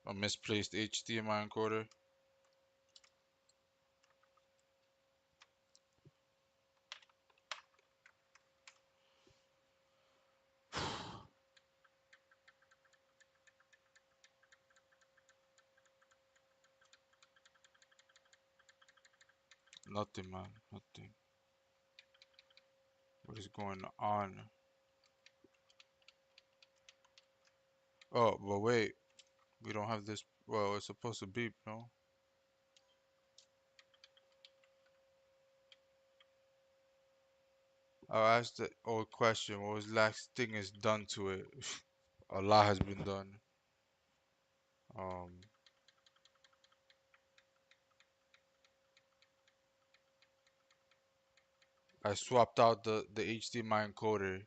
A misplaced HDMI encoder. Nothing, man. Nothing. What is going on? Oh, but wait. We don't have this. Well, it's supposed to beep, no? I'll ask the old question. What was the last thing is done to it? A lot has been done. Um, I swapped out the HDMI encoder.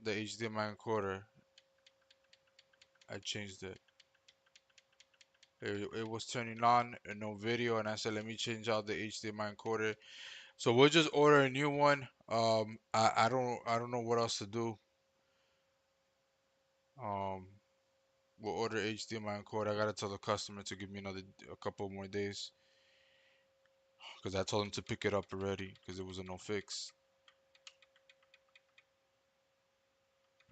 The HDMI encoder. I changed it. It was turning on and no video, and I said, let me change out the HDMI encoder. So we'll just order a new one. I don't know what else to do. Um, we'll order HDMI encoder. I gotta tell the customer to give me a couple more days because I told him to pick it up already because it was a no fix.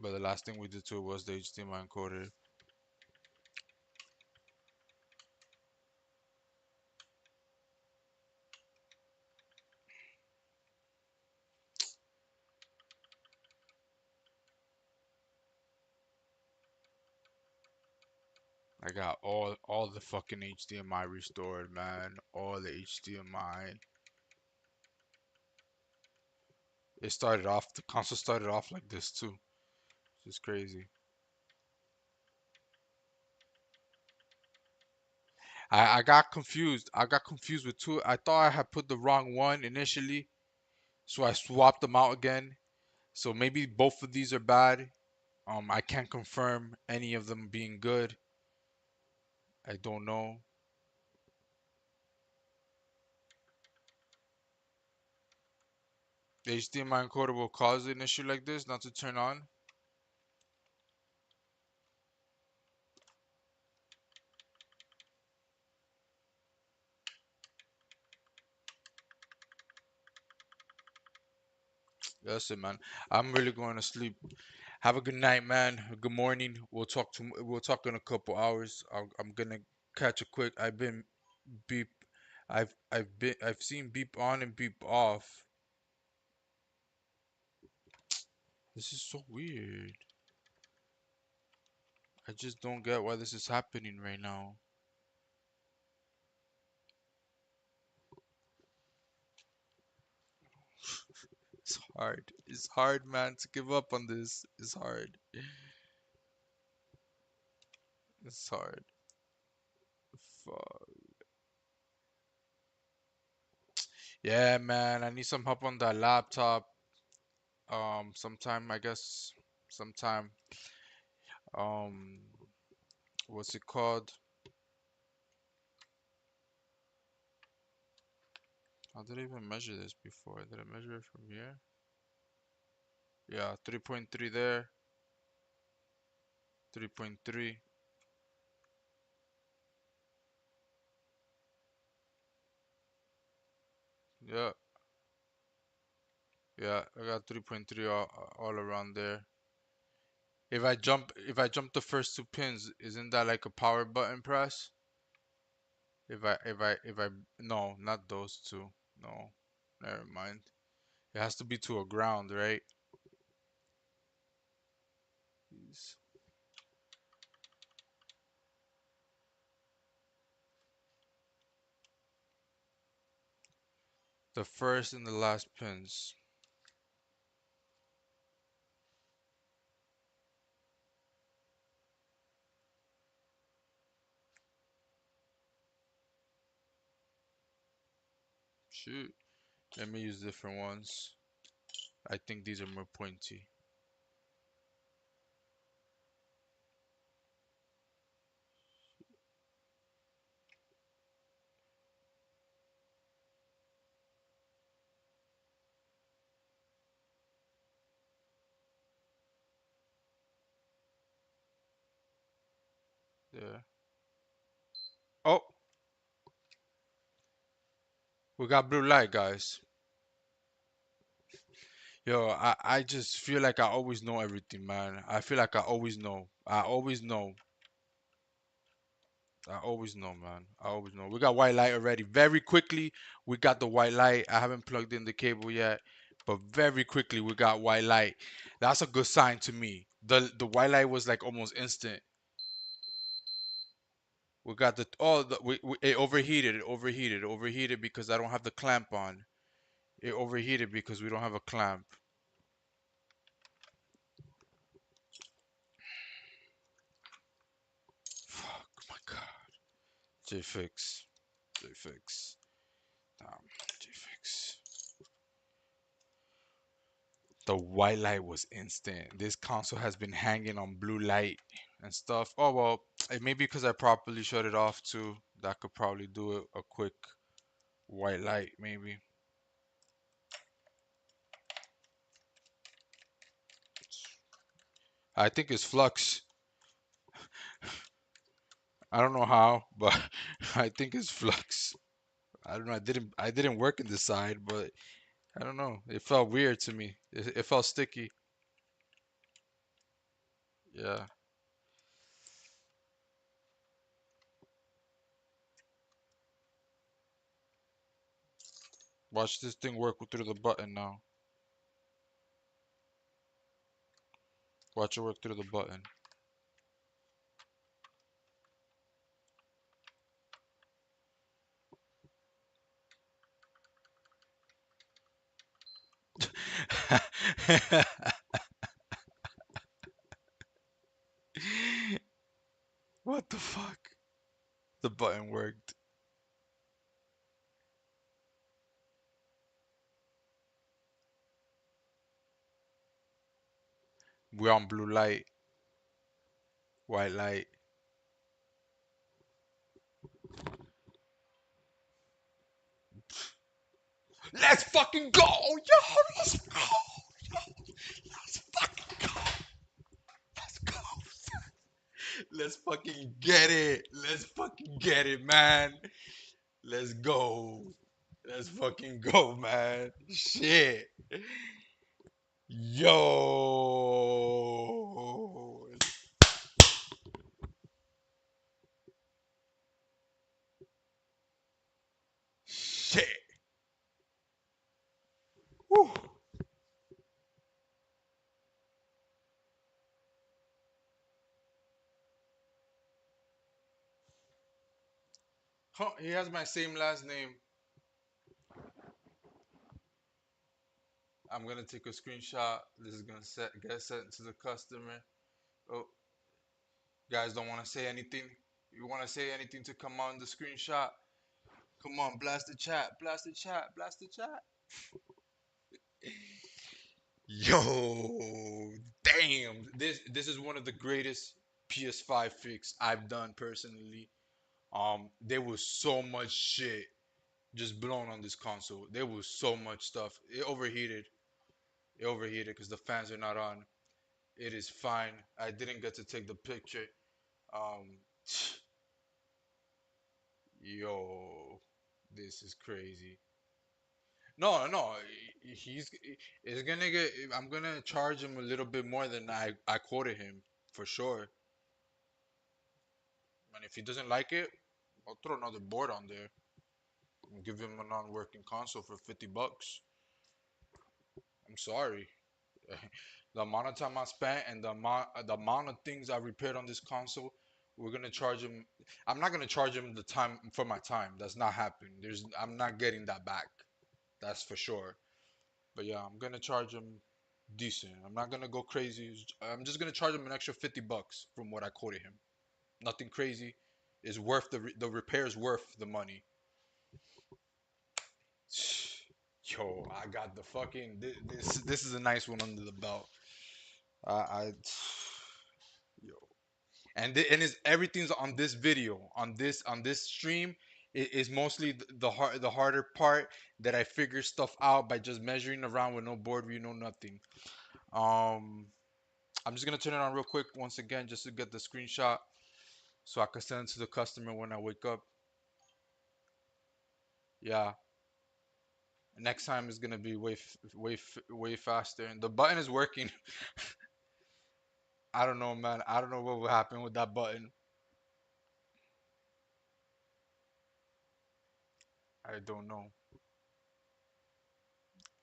But the last thing we did to it was the HDMI encoder. I got all the fucking HDMI restored, man. All the HDMI. The console started off like this too. It's just crazy. I got confused. I got confused with two. I thought I had put the wrong one initially, so I swapped them out again. So maybe both of these are bad. I can't confirm any of them being good. I don't know. The HDMI encoder will cause an issue like this not to turn on. That's it, man. I'm really going to sleep. Have a good night, man. Good morning. We'll talk in a couple hours. I'm gonna catch a quick. I've been beep. I've seen beep on and beep off. This is so weird. I just don't get why this is happening right now. It's hard. It's hard, man, to give up on this. It's hard. It's hard. Fuck. Yeah, man. I need some help on that laptop. Sometime I guess. Sometime. Um, what's it called? How did I even measure this before? Did I measure it from here? Yeah, 3.3 there. 3.3. Yeah, yeah. I got 3.3 all around there. If I jump the first two pins, isn't that like a power button press? If I no, not those two. No. Never mind. It has to be to a ground, right? These- The first and the last pins. Shoot. Let me use different ones. I think these are more pointy. There. Oh, we got blue light, guys. Yo, I just feel like I always know everything, man. I feel like I always know. I always know. I always know, man. I always know. We got white light already. Very quickly, we got the white light. I haven't plugged in the cable yet, but very quickly we got white light. That's a good sign to me. The white light was like almost instant. We got the it overheated. It overheated. It overheated because I don't have the clamp on. It overheated because we don't have a clamp. Fuck my god. JFix. JFix. Damn. JFix. The white light was instant. This console has been hanging on blue light and stuff. Oh well, it may be because I properly shut it off too. That could probably do it. A quick white light, maybe. I think it's flux. I don't know how, but I think it's flux. I don't know. I didn't work in the side, but I don't know. It felt weird to me. It felt sticky. Yeah. Watch this thing work through the button now. Watch it work through the button. What the fuck? The button worked. We're on blue light, white light. Let's fucking go, yo! Let's go, yo! Let's fucking go! Let's go! Let's fucking get it! Let's fucking get it, man! Let's go! Let's fucking go, man! Shit! Yo! Shit! Woo. Huh, he has my same last name. I'm gonna take a screenshot. This is gonna get sent to the customer. Oh, guys don't want to say anything. You want to say anything to come on the screenshot? Come on, blast the chat, blast the chat, blast the chat. Yo, damn! This is one of the greatest PS5 fix I've done personally. There was so much shit just blown on this console. There was so much stuff. It overheated. It overheated because the fans are not on. It is fine. I didn't get to take the picture. Um, yo, this is crazy. No, no, he's is gonna get. I'm gonna charge him a little bit more than I quoted him for sure. And if he doesn't like it, I'll throw another board on there and give him a non-working console for $50. I'm sorry. The amount of time I spent and the amount of things I repaired on this console, we're gonna charge him. I'm not gonna charge him the time for my time. That's not happening. I'm not getting that back. That's for sure. But yeah, I'm gonna charge him decent. I'm not gonna go crazy. I'm just gonna charge him an extra $50 from what I quoted him. Nothing crazy. Is worth the repair's worth the money. Yo, I got the fucking this is a nice one under the belt. I yo, and is everything's on this video on this stream. It is mostly the harder part that I figure stuff out by just measuring around with no board view, no nothing. Um, I'm just gonna turn it on real quick once again just to get the screenshot so I can send it to the customer when I wake up. Yeah, next time is gonna be way faster, and the button is working. I don't know, man. I don't know what will happen with that button. I don't know.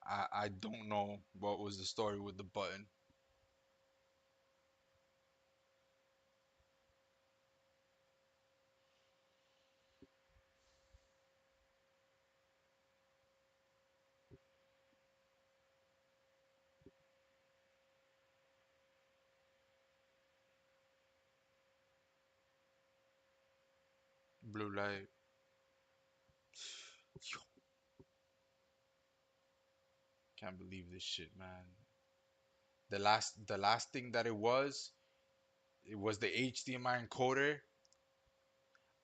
I don't know what was the story with the button. Blue light. Can't believe this shit, man. The last thing that it was the HDMI encoder.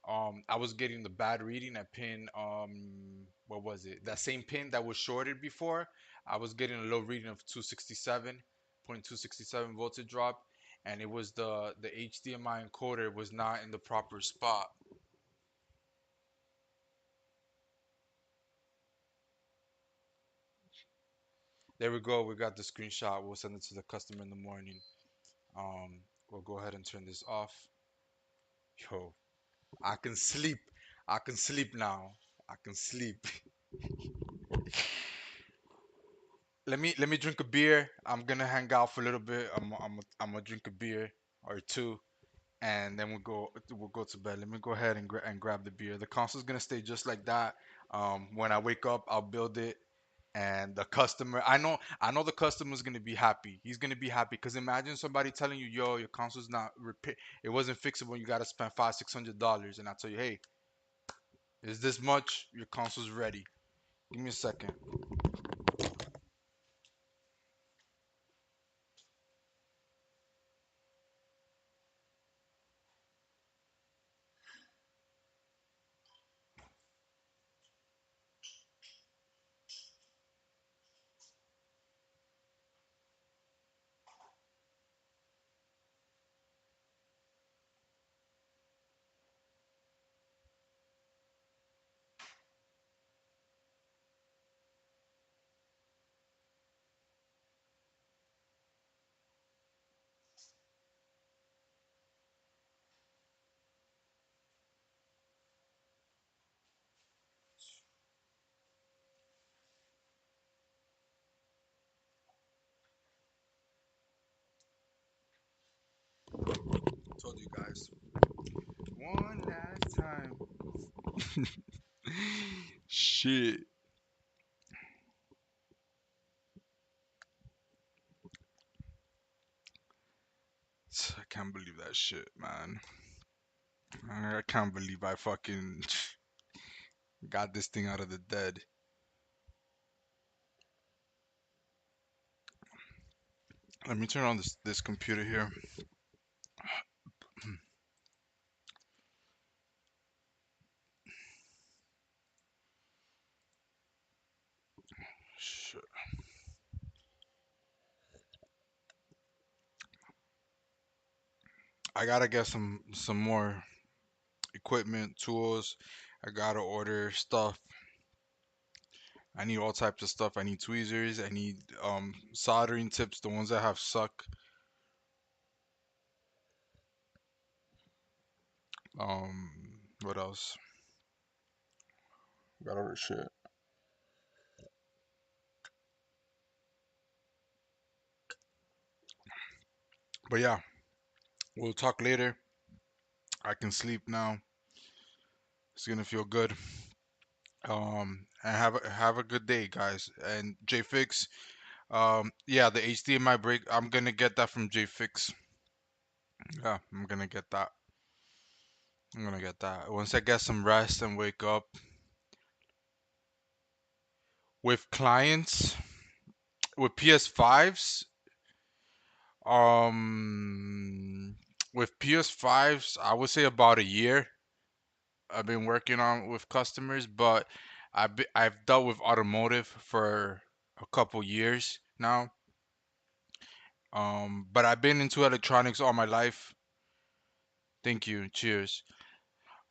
I was getting the bad reading at pin what was it? That same pin that was shorted before. I was getting a low reading of 267.267 voltage drop, and it was the HDMI encoder was not in the proper spot. There we go. We got the screenshot. We'll send it to the customer in the morning. We'll go ahead and turn this off. Yo, I can sleep. I can sleep now. I can sleep. Let me drink a beer. I'm gonna hang out for a little bit. I'm gonna drink a beer or two, and then we'll go to bed. Let me go ahead and grab the beer. The console's gonna stay just like that. When I wake up, I'll build it, and the customer. I know the customer's gonna be happy. He's gonna be happy because imagine somebody telling you, "Yo, your console's not repair. It wasn't fixable. You gotta spend $500-$600." And I tell you, "Hey, is this much? Your console's ready. Give me a second." Told you guys. One last time. Shit. I can't believe that shit, man. I can't believe I fucking got this thing out of the dead. Let me turn on this computer here. Shit. I gotta get some more equipment, tools. I gotta order stuff. I need all types of stuff. I need tweezers. I need soldering tips, the ones that have suck. What else? Got other shit. But yeah, we'll talk later. I can sleep now. It's gonna feel good. And have a good day, guys. And JFix, yeah, the HDMI break. I'm gonna get that from JFix. Yeah, I'm gonna get that. I'm gonna get that. Once I get some rest and wake up with clients, with PS5s, um, with PS5s, I would say about a year. I've been working on with customers, but I've dealt with automotive for a couple years now. But I've been into electronics all my life. Thank you. Cheers.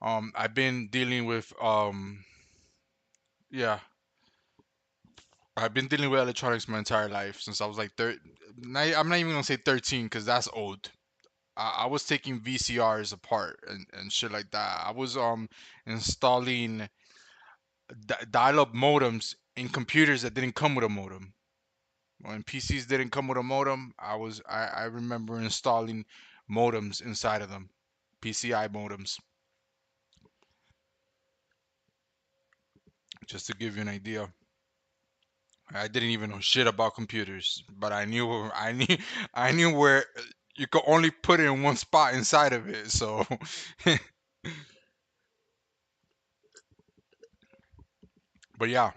I've been dealing with yeah, I've been dealing with electronics my entire life since I was like I'm not even gonna say 13 because that's old. I was taking VCRs apart and shit like that. I was installing dial-up modems in computers that didn't come with a modem. When PCs didn't come with a modem, I remember installing modems inside of them, PCI modems, just to give you an idea. I didn't even know shit about computers, but I knew where you could only put it in one spot inside of it. So, but yeah,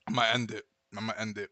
I'm gonna end it. I'm gonna end it.